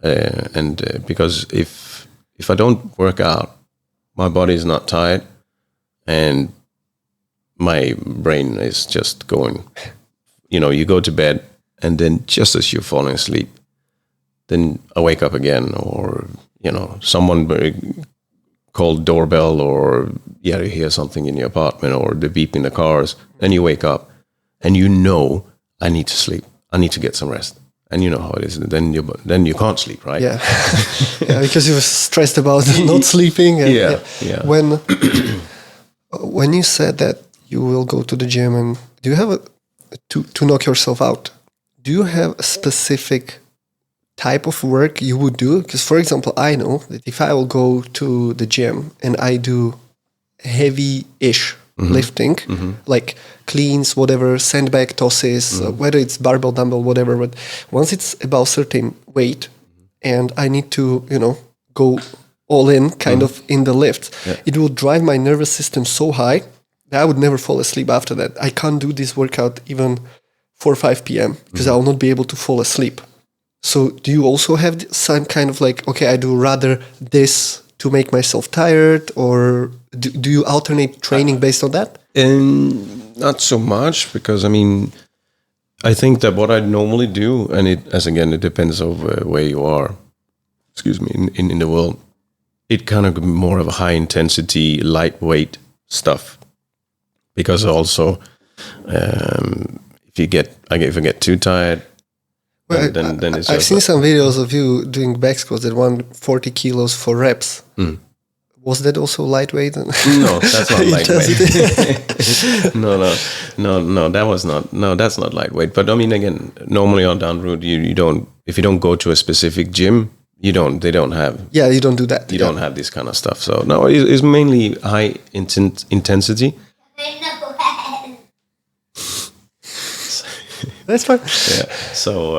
Because if I don't work out, my body is not tired, and my brain is just going. You go to bed, and then just as you're falling asleep, then I wake up again, or someone called doorbell, or you hear something in your apartment, or the beep in the cars, and you wake up, and I need to sleep. I need to get some rest. And you know how it is. Then you can't sleep, right? Yeah. Because you were stressed about not sleeping. And, When you said that you will go to the gym, and do you have to knock yourself out, do you have a specific type of work you would do? Because, for example, I know that if I will go to the gym and I do heavy-ish lifting, like cleans, whatever, sandbag tosses, whether it's barbell, dumbbell, whatever. But once it's above certain weight, and I need to, go all in, kind of in the lift, it will drive my nervous system so high that I would never fall asleep after that. I can't do this workout even 4 or 5 p.m. because I will not be able to fall asleep. So do you also have some kind of like, okay, I do rather this to make myself tired, or do you alternate training based on that? Not so much, because I think that what I normally do, and it depends on where you are, in the world, it kind of more of a high intensity, lightweight stuff. Because also, if I get too tired, then it's I've seen some videos of you doing back squats at 140 kilos for reps. Was that also lightweight? No, that's not lightweight. No, that was not. No, that's not lightweight. But again, normally on down route, you don't. If you don't go to a specific gym, They don't have. Yeah, you don't do that. You don't have this kind of stuff. So no, it's mainly high intensity. That's fine. Yeah. So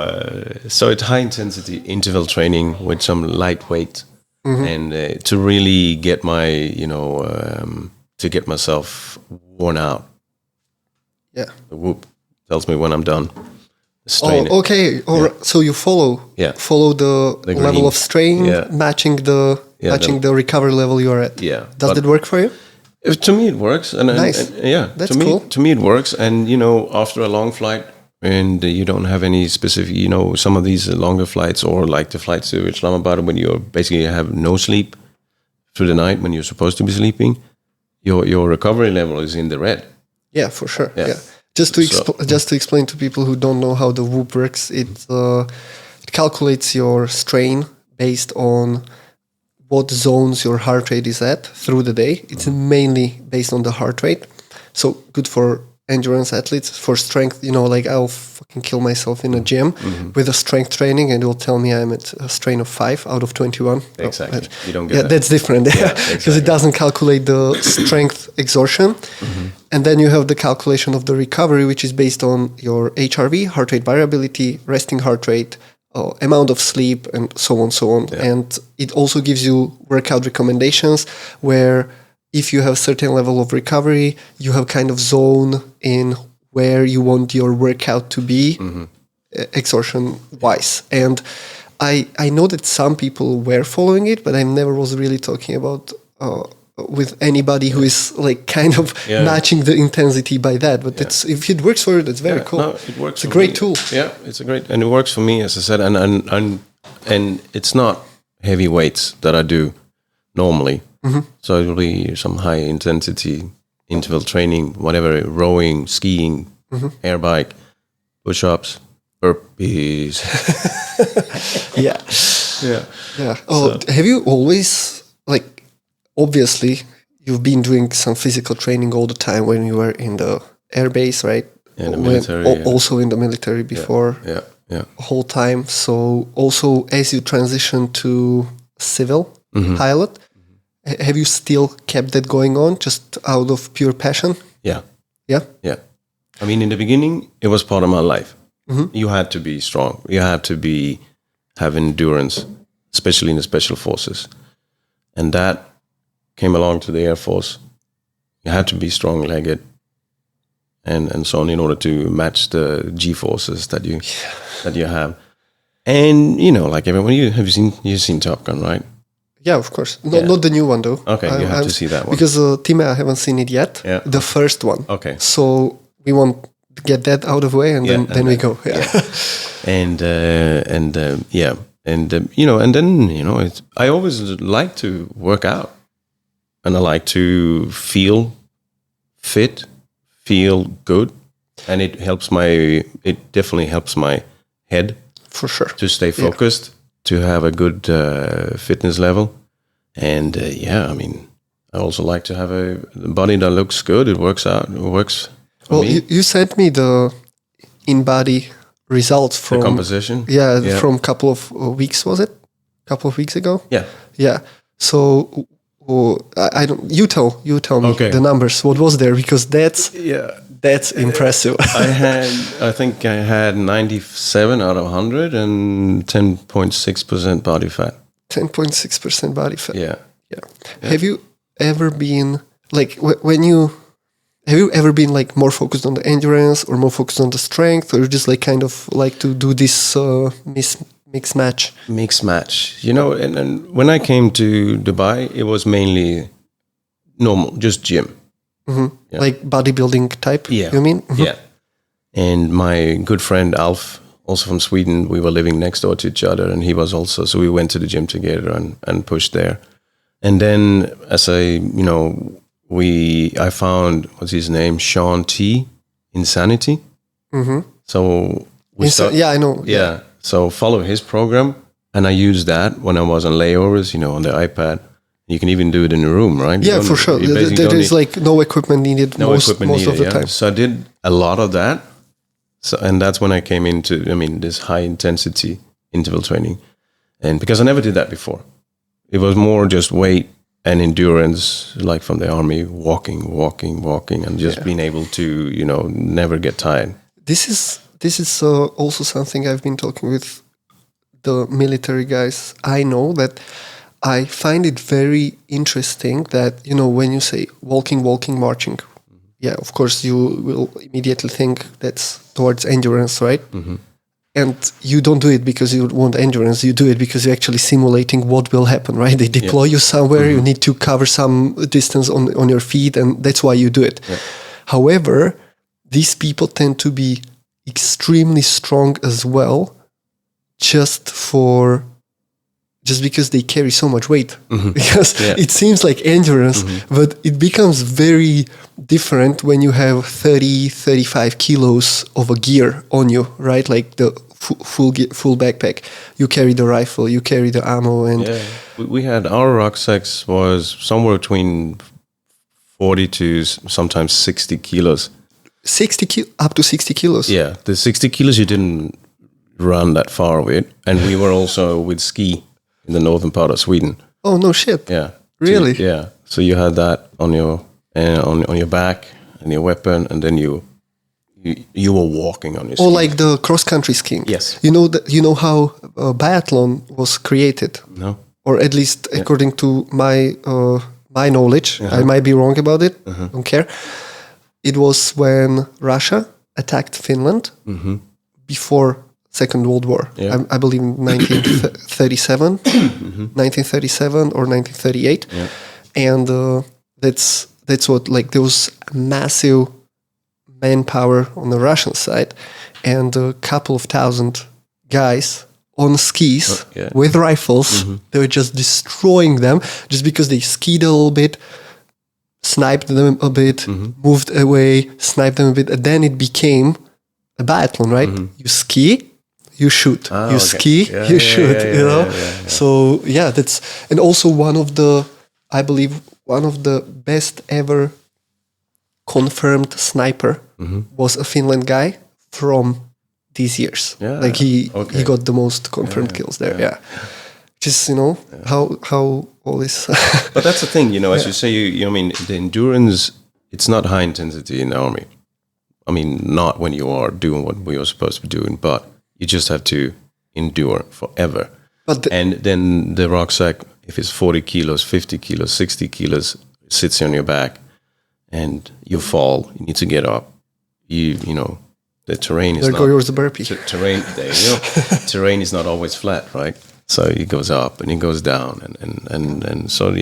it's high intensity interval training with some lightweight, and to really get to get myself worn out. Yeah. The whoop tells me when I'm done. Okay. So you follow the level of strain, matching the recovery level you're at. Yeah. Does that work for you? To me, it works. Nice. That's cool. To me, it works. And after a long flight, and you don't have any specific, some of these longer flights, or like the flights to Islamabad, when you basically have no sleep through the night when you're supposed to be sleeping, your recovery level is in the red. Yeah, for sure. Yeah. Just to explain to people who don't know how the Whoop works, it calculates your strain based on what zones your heart rate is at through the day. It's mainly based on the heart rate. So good for endurance athletes for strength, like I'll fucking kill myself in a gym with a strength training and it will tell me I'm at a strain of 5 out of 21. Exactly. You don't get yeah, that. That's different because it doesn't calculate the strength exertion. And then you have the calculation of the recovery, which is based on your HRV, heart rate variability, resting heart rate, amount of sleep, and so on. Yeah. And it also gives you workout recommendations where if you have a certain level of recovery, you have kind of zone in where you want your workout to be, exertion-wise. And I know that some people were following it, but I never was really talking about with anybody who is like kind of matching the intensity by that. But if it works for you, that's very cool. No, it works. It's a great tool. Yeah, it's a great, and it works for me, as I said. And it's not heavy weights that I do normally. So it will be some high intensity interval training, whatever, rowing, skiing, air bike, burpees. Yeah. Oh, have you always, like, obviously you've been doing some physical training all the time when you were in the air base, right? In the military. Also in the military before. Yeah. Whole time. So also as you transition to civil pilot, have you still kept that going on just out of pure passion? Yeah. Yeah? Yeah. I mean, in the beginning, it was part of my life. You had to be strong. You had to have endurance, especially in the special forces. And that came along to the Air Force. You had to be strong-legged and so on in order to match the G-forces that you have. And, like everyone, you've seen Top Gun, right? Yeah, of course. Not the new one, though. Okay, you have to see that one. Because Time, I haven't seen it yet. Yeah. The first one. Okay. So we want to get that out of the way, and then we go. Yeah. And then I always like to work out, and I like to feel fit, feel good, and it definitely helps my head for sure to stay focused. To have a good fitness level. And I mean, I also like to have a body that looks good. It works out. It works for me. You sent me the in-body results from... The composition? Yeah, from a couple of weeks, was it? A couple of weeks ago? Yeah. Yeah. So I don't... You tell me the numbers. What was there? Because that's impressive. I think I had 97 out of 100 and 10.6% body fat. 10.6% body fat. Yeah. Have you ever been like have you ever been like more focused on the endurance or more focused on the strength, or just like kind of like to do this mix match? Mix match. And when I came to Dubai, it was mainly normal, just gym. Yeah. Like bodybuilding type, you mean? Yeah. And my good friend Alf, also from Sweden, we were living next door to each other, and he was also, so we went to the gym together and pushed there. And then as I found, what's his name? Sean T. Insanity. So I know. Yeah. So follow his program, and I used that when I was on layovers, on the iPad. You can even do it in a room, right? Yeah, for sure. There is like no equipment needed most of the time. So I did a lot of that. And that's when I came into, this high intensity interval training. And because I never did that before. It was more just weight and endurance, like from the army, walking, and just being able to, never get tired. This is also something I've been talking with the military guys. I know that I find it very interesting that, when you say walking, marching, of course you will immediately think that's towards endurance, right? And you don't do it because you want endurance. You do it because you're actually simulating what will happen, right? They deploy you somewhere. You need to cover some distance on your feet, and that's why you do it. Yeah. However, these people tend to be extremely strong as well, just because they carry so much weight. Because it seems like endurance, but it becomes very different when you have 30-35 kilos of a gear on you, right? Like the full backpack. You carry the rifle, you carry the ammo, and we had our rucksacks was somewhere between 40 to sometimes 60 kilos. up to 60 kilos. Yeah, the 60 kilos you didn't run that far with, and we were also with ski in the northern part of Sweden. Oh no shit! Yeah, really? Yeah. So you had that on your on your back and your weapon, and then you were walking on your. Or like the cross country skiing. Yes. You know how biathlon was created. No. Or at least according to my knowledge, I might be wrong about it. Don't care. It was when Russia attacked Finland before Second World War. Yeah. I believe in 1937, 1937 or 1938, and that's what, like, there was massive manpower on the Russian side, and a couple of thousand guys on skis with rifles. They were just destroying them just because they skied a little bit, sniped them a bit, moved away, sniped them a bit, and then it became a biathlon, right? You ski, you shoot. You ski, you shoot, you know? So, that's... And also I believe, one of the best ever confirmed sniper was a Finland guy from these years. Yeah, like he got the most confirmed kills there. Yeah. Just, how all this. But that's the thing, as you say, I mean, the endurance, it's not high intensity in the army. I mean, not when you are doing what we are supposed to be doing, but you just have to endure forever. And then the rucksack, if it's 40 kilos, 50 kilos, 60 kilos, sits on your back and you fall, you need to get up. The terrain is there goes the burpee. Terrain is not always flat, right? So it goes up and it goes down, and so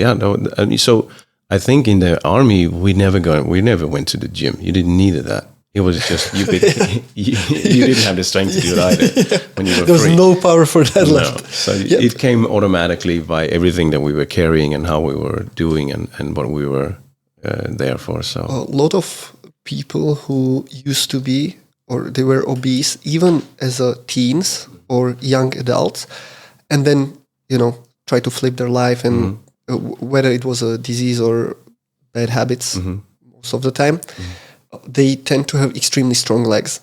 so I think in the army we never went to the gym. You didn't need that. It was just you didn't have the strength to do it either when you were there was free. no power for that left. So it came automatically by everything that we were carrying and how we were doing and what we were there for. So a lot of people who used to be, or they were obese even as a teens or young adults, and then try to flip their life, and whether it was a disease or bad habits, most of the time they tend to have extremely strong legs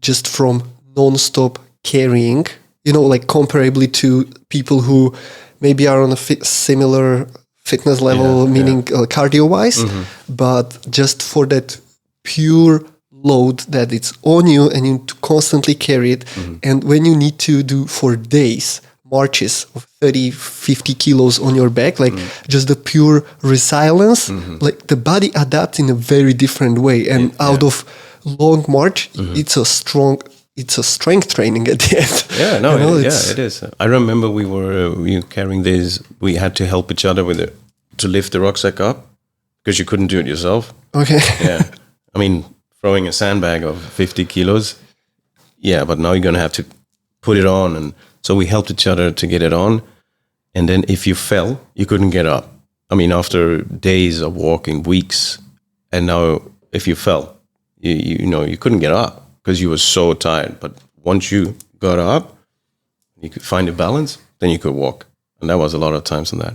just from non-stop carrying, like comparably to people who maybe are on a similar fitness level, meaning cardio-wise, but just for that pure load that it's on you and you need to constantly carry it. And when you need to do for days marches of 30, 50 kilos on your back, like just the pure resilience, like the body adapts in a very different way. And out of long march, it's a strength training at the end. Yeah, no, it is. I remember we were carrying these. We had to help each other with it to lift the rucksack up because you couldn't do it yourself. Okay. Yeah, I mean, throwing a sandbag of 50 kilos. Yeah, but now you're gonna have to put it on, and so we helped each other to get it on. And then if you fell, you couldn't get up. I mean, after days of walking, weeks, and now if you fell, you couldn't get up because you were so tired. But once you got up, you could find a balance, then you could walk. And that was a lot of times on that.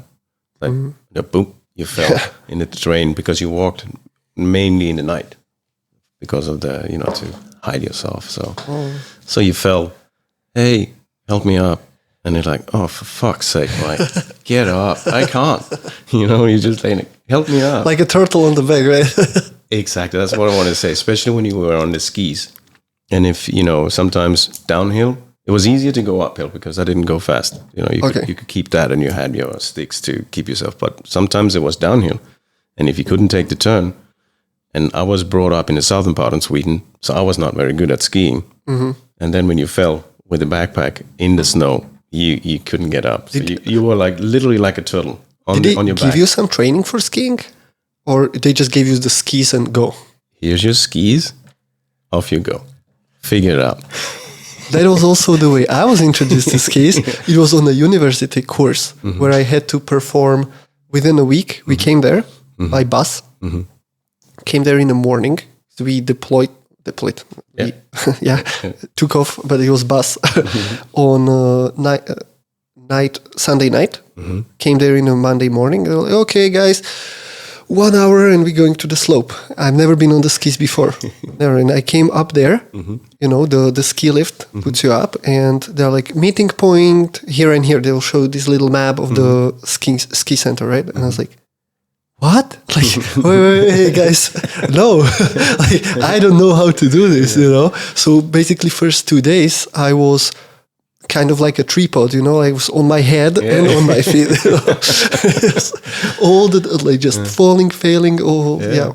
Like, boom, you fell in the terrain because you walked mainly in the night because of the, to hide yourself. So you fell, hey, help me up. And they're like, oh, for fuck's sake, Mike, get up. I can't. You're just saying, help me up. Like a turtle on the back, right? Exactly. That's what I want to say, especially when you were on the skis. And if, sometimes downhill, it was easier to go uphill because I didn't go fast. You could keep that and you had your sticks to keep yourself. But sometimes it was downhill. And if you couldn't take the turn, and I was brought up in the southern part of Sweden, so I was not very good at skiing. And then when you fell with a backpack in the snow, you couldn't get up. So you were like literally like a turtle on your back. Did they give you some training for skiing? Or they just gave you the skis and go? Here's your skis. Off you go. Figure it out. That was also the way I was introduced to skis. It was on a university course where I had to perform within a week. We came there by bus. Came there in the morning. So we deployed. Took off, but it was bus on Sunday night. Came there in a Monday morning. Like, okay, guys, 1 hour and we're going to the slope. I've never been on the skis before. Never. And I came up there, the ski lift puts you up and they're like meeting point here and here. They'll show this little map of the ski center, right? And I was like, what? Like, wait, guys, no, like, I don't know how to do this, So basically first 2 days I was kind of like a tripod, I was on my head and on my feet. All the, like just falling, failing.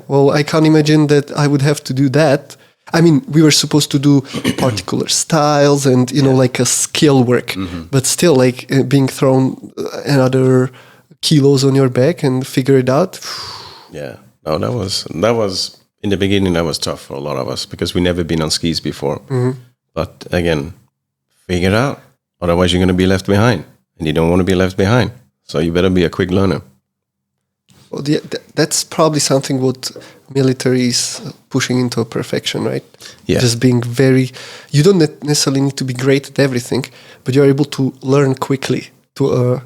Well, I can't imagine that I would have to do that. I mean, we were supposed to do particular styles and, like a skill work, but still like being thrown another kilos on your back and figure it out. Yeah. No, that was in the beginning, that was tough for a lot of us because we never been on skis before. But again, figure it out. Otherwise, you're going to be left behind, and you don't want to be left behind. So you better be a quick learner. Well, that's probably something what military is pushing into perfection, right? Yeah. Just being you don't necessarily need to be great at everything, but you're able to learn quickly to a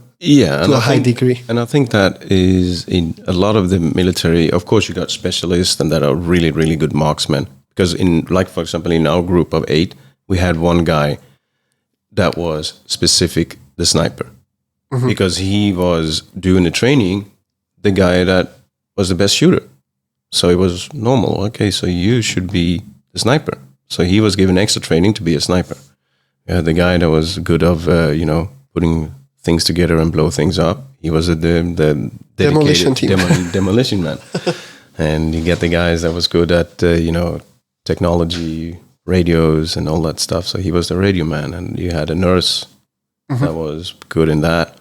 high degree. And I think that is in a lot of the military. Of course, you got specialists and that are really, really good marksmen. Because for example, in our group of 8, we had one guy that was specific, the sniper. Because he was doing the training, the guy that was the best shooter. So it was normal. Okay, so you should be the sniper. So he was given extra training to be a sniper. The guy that was good of, putting things together and blow things up. He was the demolition team. Demolition man. And you get the guys that was good at, technology, radios and all that stuff. So he was the radio man. And you had a nurse that was good in that.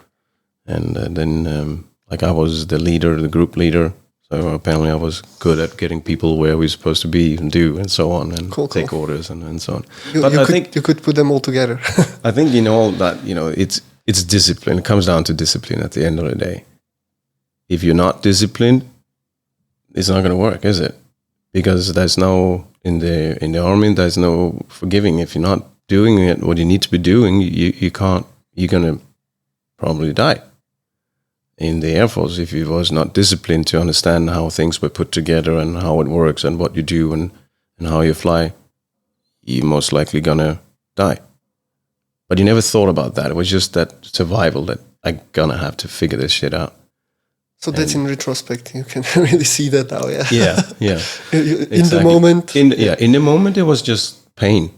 And then I was the leader, the group leader. So apparently I was good at getting people where we're supposed to be and do and so on and take orders and so on. I think you could put them all together. I think, that, it's discipline. It comes down to discipline at the end of the day. If you're not disciplined, it's not going to work, is it? Because there's no, in the army, there's no forgiving. If you're not doing it, what you need to be doing, you can't, you're going to probably die. In the Air Force, if you was not disciplined to understand how things were put together and how it works and what you do and how you fly, you're most likely going to die. But you never thought about that. It was just that survival that I'm going to have to figure this shit out. So that's in retrospect. You can really see that now, yeah. Yeah. In the moment. In the moment, it was just pain,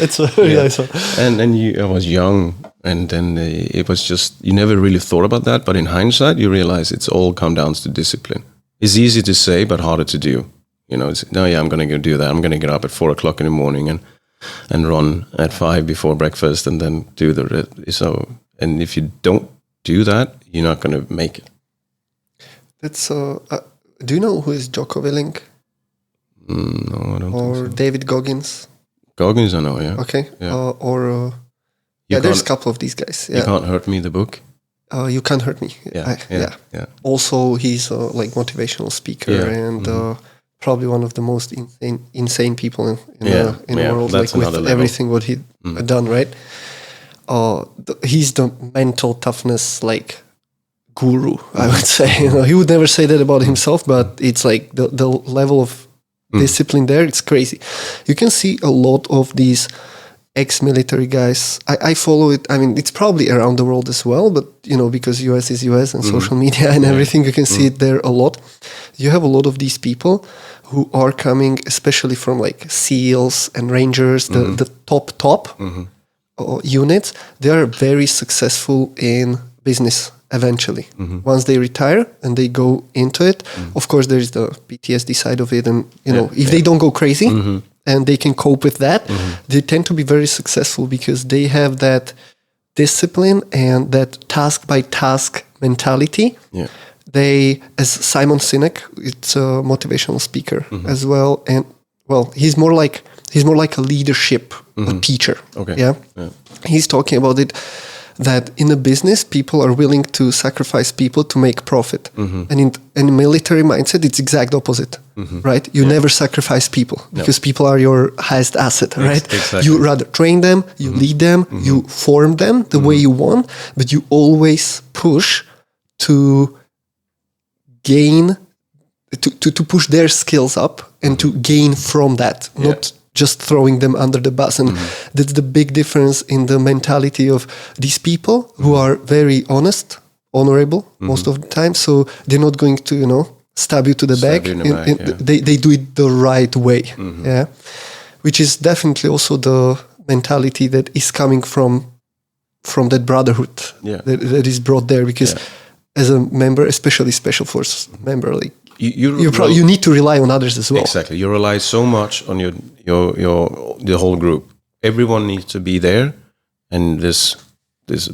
It's very nice one. And I was young, and then it was just, you never really thought about that. But in hindsight, you realize it's all come down to discipline. It's easy to say, but harder to do. I'm going to go do that. I'm going to get up at 4 o'clock in the morning and run at 5 before breakfast and then do and if you don't do that, you're not going to make it. That's do you know who is Jocko Willink? No, I don't or think so. David Goggins? Goggins, I know, yeah. Okay. Yeah. There's a couple of these guys. Yeah. You Can't Hurt Me, the book. You Can't Hurt Me. Yeah. Also, he's a motivational speaker and probably one of the most insane people in the world. That's with level. Everything what he done, right? He's the mental toughness guru, I would say. He would never say that about himself, but it's like the level of discipline there, it's crazy. You can see a lot of these ex-military guys. I follow it. I mean, it's probably around the world as well, but because US is US and social media and everything, you can see it there a lot. You have a lot of these people who are coming, especially from SEALs and Rangers, the top units. They are very successful in business eventually. Once they retire and they go into it, of course there is the PTSD side of it, and if they don't go crazy and they can cope with that, they tend to be very successful because they have that discipline and that task by task mentality. They, as Simon Sinek, it's a motivational speaker as well, and he's more like a leadership a teacher. Okay. Yeah, he's talking about it, that in a business, people are willing to sacrifice people to make profit. And in military mindset, it's exact opposite, right? You never sacrifice people because people are your highest asset, right? Exactly. You rather train them, you lead them, you form them the way you want, but you always push to gain, to push their skills up and to gain from that, not just throwing them under the bus. And that's the big difference in the mentality of these people who are very honest, honorable most of the time. So they're not going to, stab you to the back. They do it the right way. Yeah. Which is definitely also the mentality that is coming from that brotherhood that is brought there, because as a member, especially special force member, like you need to rely on others as well. Exactly. You rely so much on the whole group. Everyone needs to be there, and this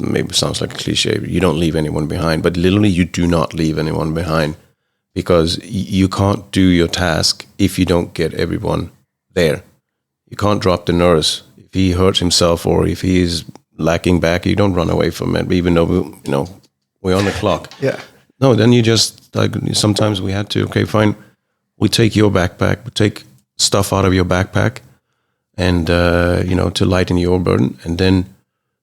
maybe sounds like a cliche. You don't leave anyone behind, but literally you do not leave anyone behind, because you can't do your task if you don't get everyone there. You can't drop the nurse if he hurts himself or if he is lacking back. You don't run away from it, even though we're on the clock. Yeah. No, then you just, like, sometimes we had to, okay, fine, we take your backpack, we take stuff out of your backpack and, to lighten your burden. And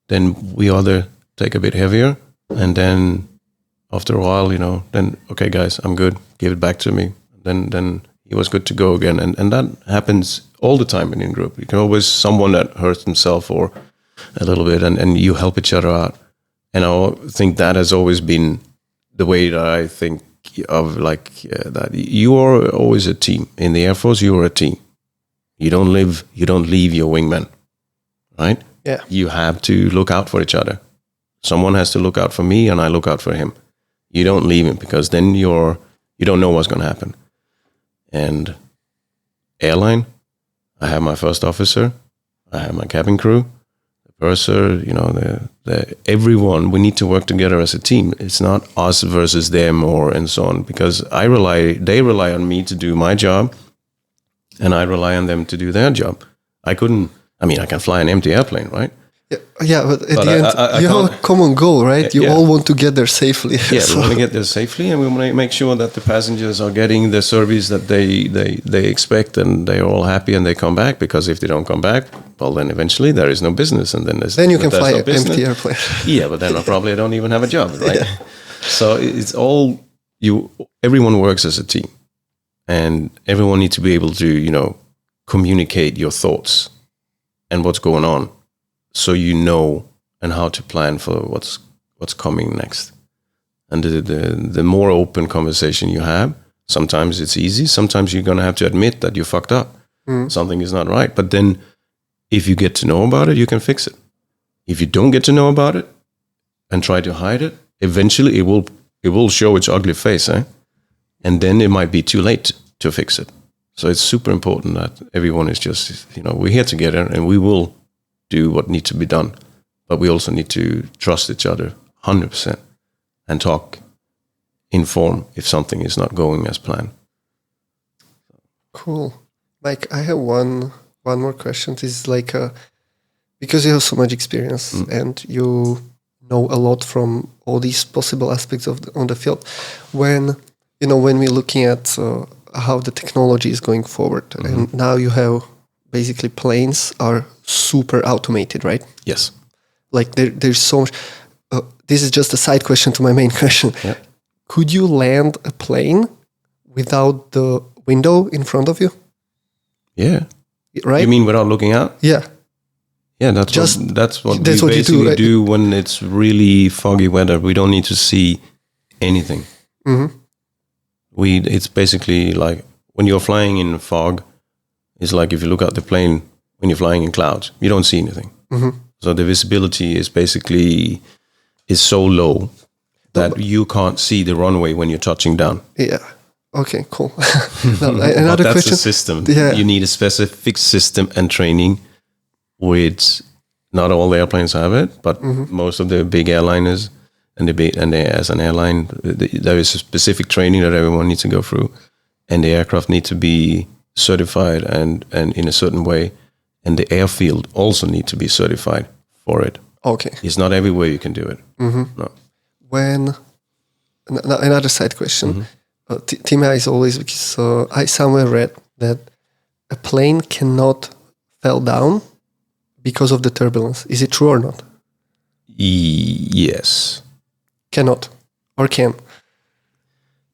then we other take a bit heavier. And then after a while, then, okay, guys, I'm good. Give it back to me. Then he was good to go again. And that happens all the time in group. You can always someone that hurts himself or a little bit, and you help each other out. And I think that has always been the way that I think of, that you are always a team. In the Air Force, you are a team. You don't leave your wingman, right? Yeah. You have to look out for each other. Someone has to look out for me, and I look out for him. You don't leave him, because then you don't know what's going to happen. And airline, I have my first officer, I have my cabin crew, the purser, everyone. We need to work together as a team. It's not us versus them and so on, because they rely on me to do my job, and I rely on them to do their job. I can fly an empty airplane, right? Yeah, but at the end, you have a common goal, right? You all want to get there safely. Yeah, we want to get there safely, and we want to make sure that the passengers are getting the service that they expect, and they're all happy, and they come back. Because if they don't come back, well, then eventually there is no business, and then you can fly an empty airplane. Yeah, but then I probably don't even have a job, right? Yeah. So it's all everyone works as a team, and everyone needs to be able to communicate your thoughts and what's going on, so and how to plan for what's coming next. And the more open conversation you have, sometimes it's easy. Sometimes you're going to have to admit that you fucked up. Something is not right. But then if you get to know about it, you can fix it. If you don't get to know about it and try to hide it, eventually it will show its ugly face. And then it might be too late to fix it. So it's super important that everyone is just, we're here together, and we will do what needs to be done, but we also need to trust each other 100% and talk, inform if something is not going as planned. Cool. Mike, I have one more question. This is because you have so much experience and you know a lot from all these possible aspects on the field. When we're looking at how the technology is going forward, and now you have basically planes are super automated, right? Yes. There's so much. This is just a side question to my main question. Yeah. Could you land a plane without the window in front of you? Yeah. Right? You mean without looking out? Yeah. Yeah, that's what we basically do when it's really foggy weather. We don't need to see anything. It's basically like when you're flying in fog, it's like if you look at the plane when you're flying in clouds, you don't see anything. So the visibility is basically so low that you can't see the runway when you're touching down. Yeah. Okay, cool. Another that's question. A system. Yeah. You need a specific system and training, which not all the airplanes have it, but most of the big airliners and as an airline, there is a specific training that everyone needs to go through, and the aircraft need to be certified and in a certain way, and the airfield also need to be certified for it. Okay. It's not everywhere you can do it. No. When another side question, Tima is always, because I somewhere read that a plane cannot fall down because of the turbulence. Is it true or not? Yes. Cannot or can?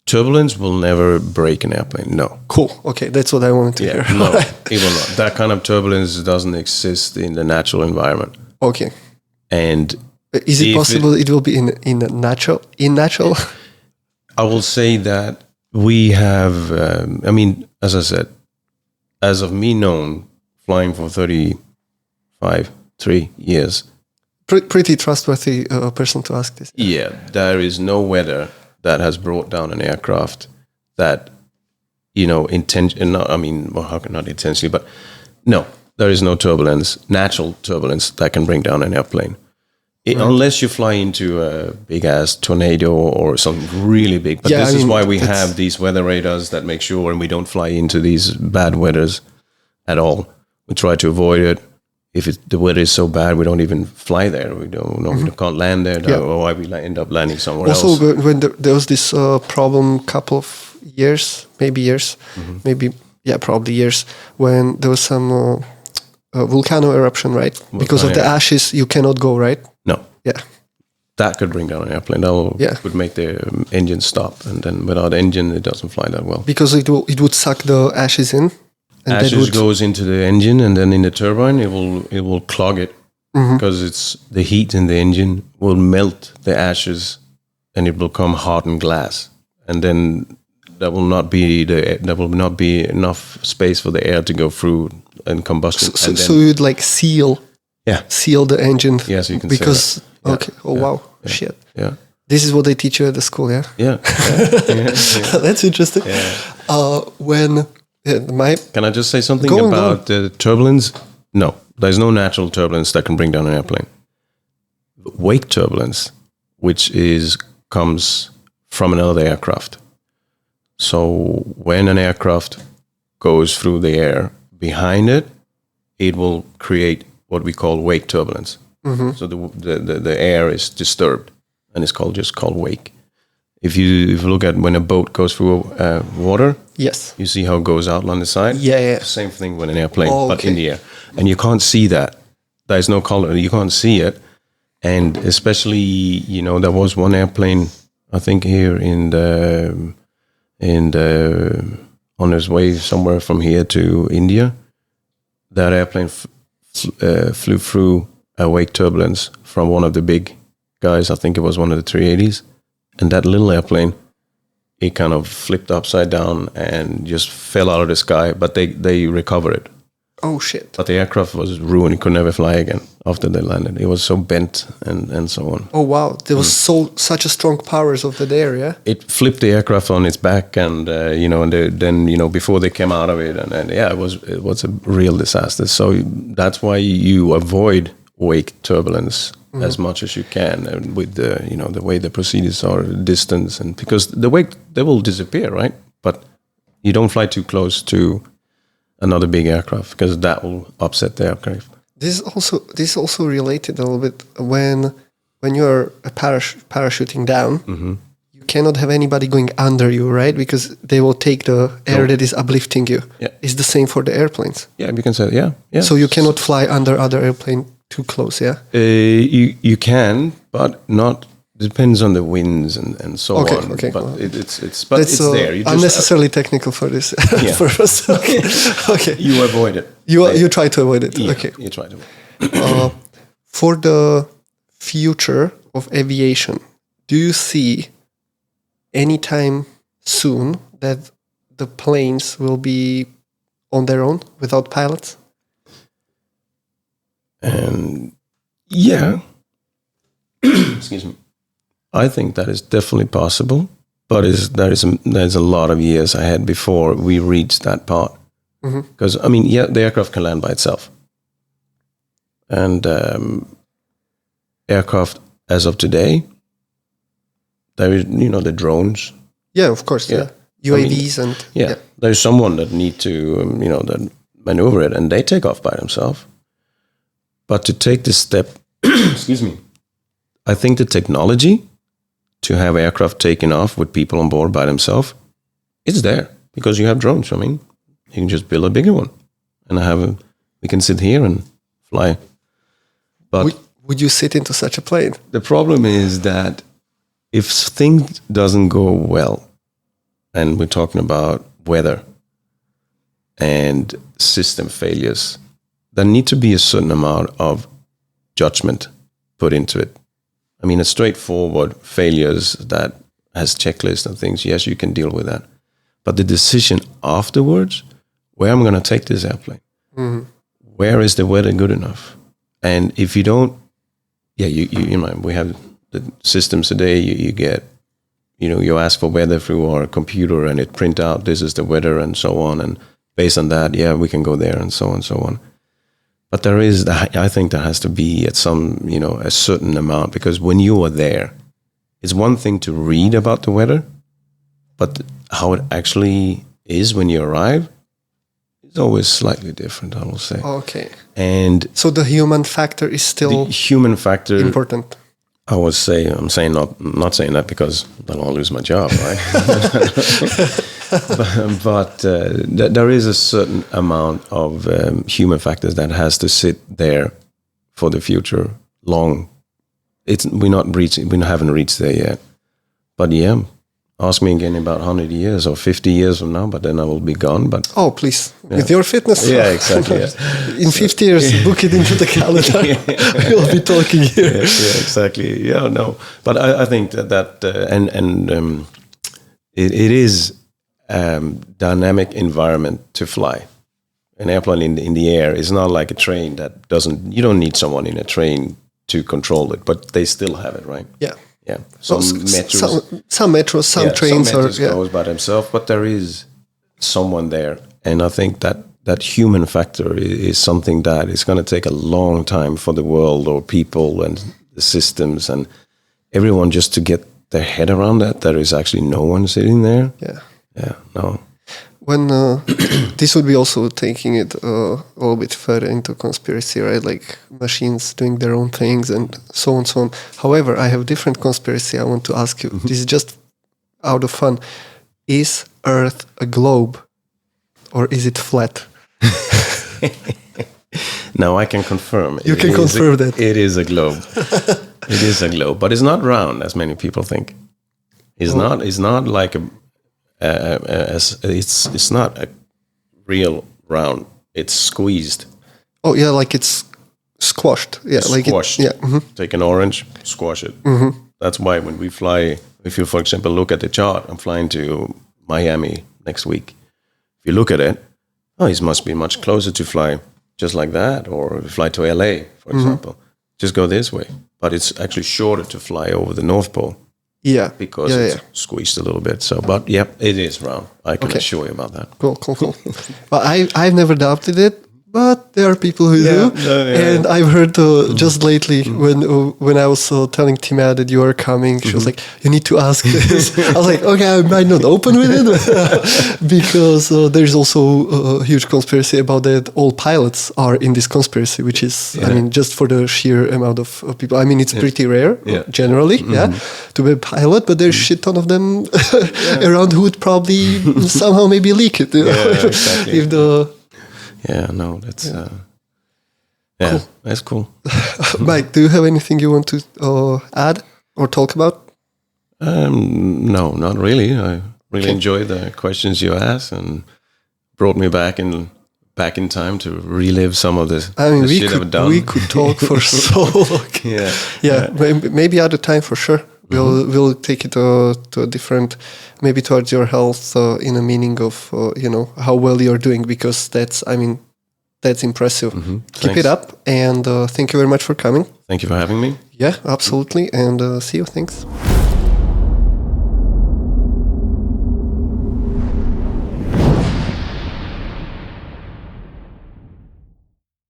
turbulence will never break an airplane. No. Cool. Okay, that's what I wanted to hear. No, it will not. That kind of turbulence doesn't exist in the natural environment. Okay. And is it possible it will be in natural? I will say that we have, as I said, as of me known, flying for 3 years. Pretty trustworthy person to ask this. Yeah, there is no weather that has brought down an aircraft that, not intentionally, but no, there is no turbulence, natural turbulence that can bring down an airplane. Unless you fly into a big-ass tornado or something really big. But this is why we have these weather radars that make sure and we don't fly into these bad weathers at all. We try to avoid it. If the weather is so bad, we don't even fly there. We can't land there. Or why we end up landing somewhere else. Also, when there was this problem couple of years, probably years, when there was some volcano eruption, right? Because of the ashes, you cannot go, right? No. Yeah. That could bring down an airplane. That would make the engine stop. And then without engine, it doesn't fly that well. Because it would suck the ashes in. And ashes goes into the engine, and then in the turbine, it will clog it. Because it's the heat in the engine will melt the ashes, and it will become hardened glass. And then there will not be enough space for the air to go through and combustion. So you'd seal the engine. Yeah, so you can because okay. Oh wow, shit. Yeah. This is what they teach you at the school, yeah. Yeah. That's interesting. Yeah. Can I just say something about the turbulence? No, there's no natural turbulence that can bring down an airplane. Wake turbulence, which comes from another aircraft. So when an aircraft goes through the air behind it, it will create what we call wake turbulence. So the air is disturbed, and it's called wake. If you look at when a boat goes through water, yes, you see how it goes out on the side. Yeah. Same thing with an airplane, but in the air, and you can't see that. There's no color. You can't see it, and especially there was one airplane, I think here on his way somewhere from here to India. That airplane flew through a wake turbulence from one of the big guys. I think it was one of the 380s. And that little airplane, it kind of flipped upside down and just fell out of the sky. But they recovered it. Oh, shit. But the aircraft was ruined. It could never fly again after they landed. It was so bent and so on. Oh, wow. There was such a strong powers of the air, yeah? It flipped the aircraft on its back and, then before they came out of it. And it was a real disaster. So that's why you avoid wake turbulence as much as you can, and with the way the procedures are, distance, and because the wake, they will disappear, right? But you don't fly too close to another big aircraft because that will upset the aircraft. This is also related a little bit when you're parachuting down. You cannot have anybody going under you, right? Because they will take the air that is uplifting you. Yeah. It's the same for the airplanes. Yeah, we can say yeah. So you cannot fly under other airplane too close, yeah? You can, but not. Depends on the winds and so on. Okay. But it's there. You just, unnecessarily technical for this purpose. Okay. You avoid it. You try to avoid it. Yeah, okay. You try to avoid it. For the future of aviation, do you see anytime soon that the planes will be on their own without pilots? Yeah. Excuse me. I think that is definitely possible, but there's a lot of years ahead before we reach that part. Because the aircraft can land by itself, and aircraft as of today, there is the drones. Yeah, of course. Yeah, UAVs there's someone that need to that maneuver it, and they take off by themselves. But to take this step, excuse me, I think the technology to have aircraft taken off with people on board by themselves, it's there because you have drones. You can just build a bigger one, and we can sit here and fly. But would you sit into such a plane? The problem is that if things doesn't go well, and we're talking about weather and system failures, there need to be a certain amount of judgment put into it. I mean, a straightforward failures that has checklists and things, yes, you can deal with that. But the decision afterwards, where I'm going to take this airplane, where is the weather good enough? And if you don't, you know, we have the systems today, you get, you know, you ask for weather through our computer and it print out, this is the weather and so on. And based on that, we can go there and so on and so on. But there is, I think there has to be at some, you know, a certain amount, because when you are there, it's one thing to read about the weather, but how it actually is when you arrive is always slightly different, I will say. Okay. And so the human factor is still important. I would say, I'm saying not saying that because then I'll lose my job, right? but there is a certain amount of human factors that has to sit there for the future long. We haven't reached there yet. But ask me again about 100 years or 50 years from now, but then I will be gone. But please, with your fitness. Yeah, exactly. Yeah. In 50 years, book it into the calendar. We'll be talking here. Yeah, exactly. Yeah, no. But I think that it is dynamic environment to fly. An airplane in the air is not like a train that you don't need someone in a train to control it, but they still have it, right? Yeah. Yeah, some metros, some trains goes by themselves, but there is someone there, and I think that human factor is something that is going to take a long time for the world or people and the systems and everyone just to get their head around that. There is actually no one sitting there. Yeah, no. When this would be also taking it a little bit further into conspiracy, right? Like machines doing their own things and so on, so on. However, I have a different conspiracy I want to ask you. This is just out of fun. Is Earth a globe or is it flat? No, I can confirm. You can confirm that. It is a globe. It is a globe, but it's not round as many people think. It's not like it's not a real round. It's squeezed. Oh yeah, like it's squashed. Yeah, like squashed. Take an orange, squash it. That's why when we fly, if you, for example, look at the chart, I'm flying to Miami next week. If you look at it, it must be much closer to fly just like that, or fly to LA, for example. Just go this way. But it's actually shorter to fly over the North Pole. Yeah, because it's squeezed a little bit. So, but it is round. I can assure you about that. Cool. Well, I've never doubted it, but there are people who do. And I've heard just lately when I was telling Tima that you are coming, she was like, "You need to ask this." I was like, "Okay, I might not open with it," because there's also a huge conspiracy about that all pilots are in this conspiracy, which is, I mean, just for the sheer amount of people. I mean, it's pretty rare generally, to be a pilot, but there's a shit ton of them around who would probably somehow maybe leak it. Exactly. If the that's cool. That's cool. Mike, do you have anything you want to add or talk about? No, not really. I really enjoyed the questions you asked and brought me back in time to relive some of this. I mean, we could talk for so long. Maybe other time for sure. We'll take it to a different, maybe towards your health in a meaning of how well you're doing, because that's impressive. Keep it up, and thank you very much for coming. Thank you for having me. Yeah, absolutely, and see you. Thanks.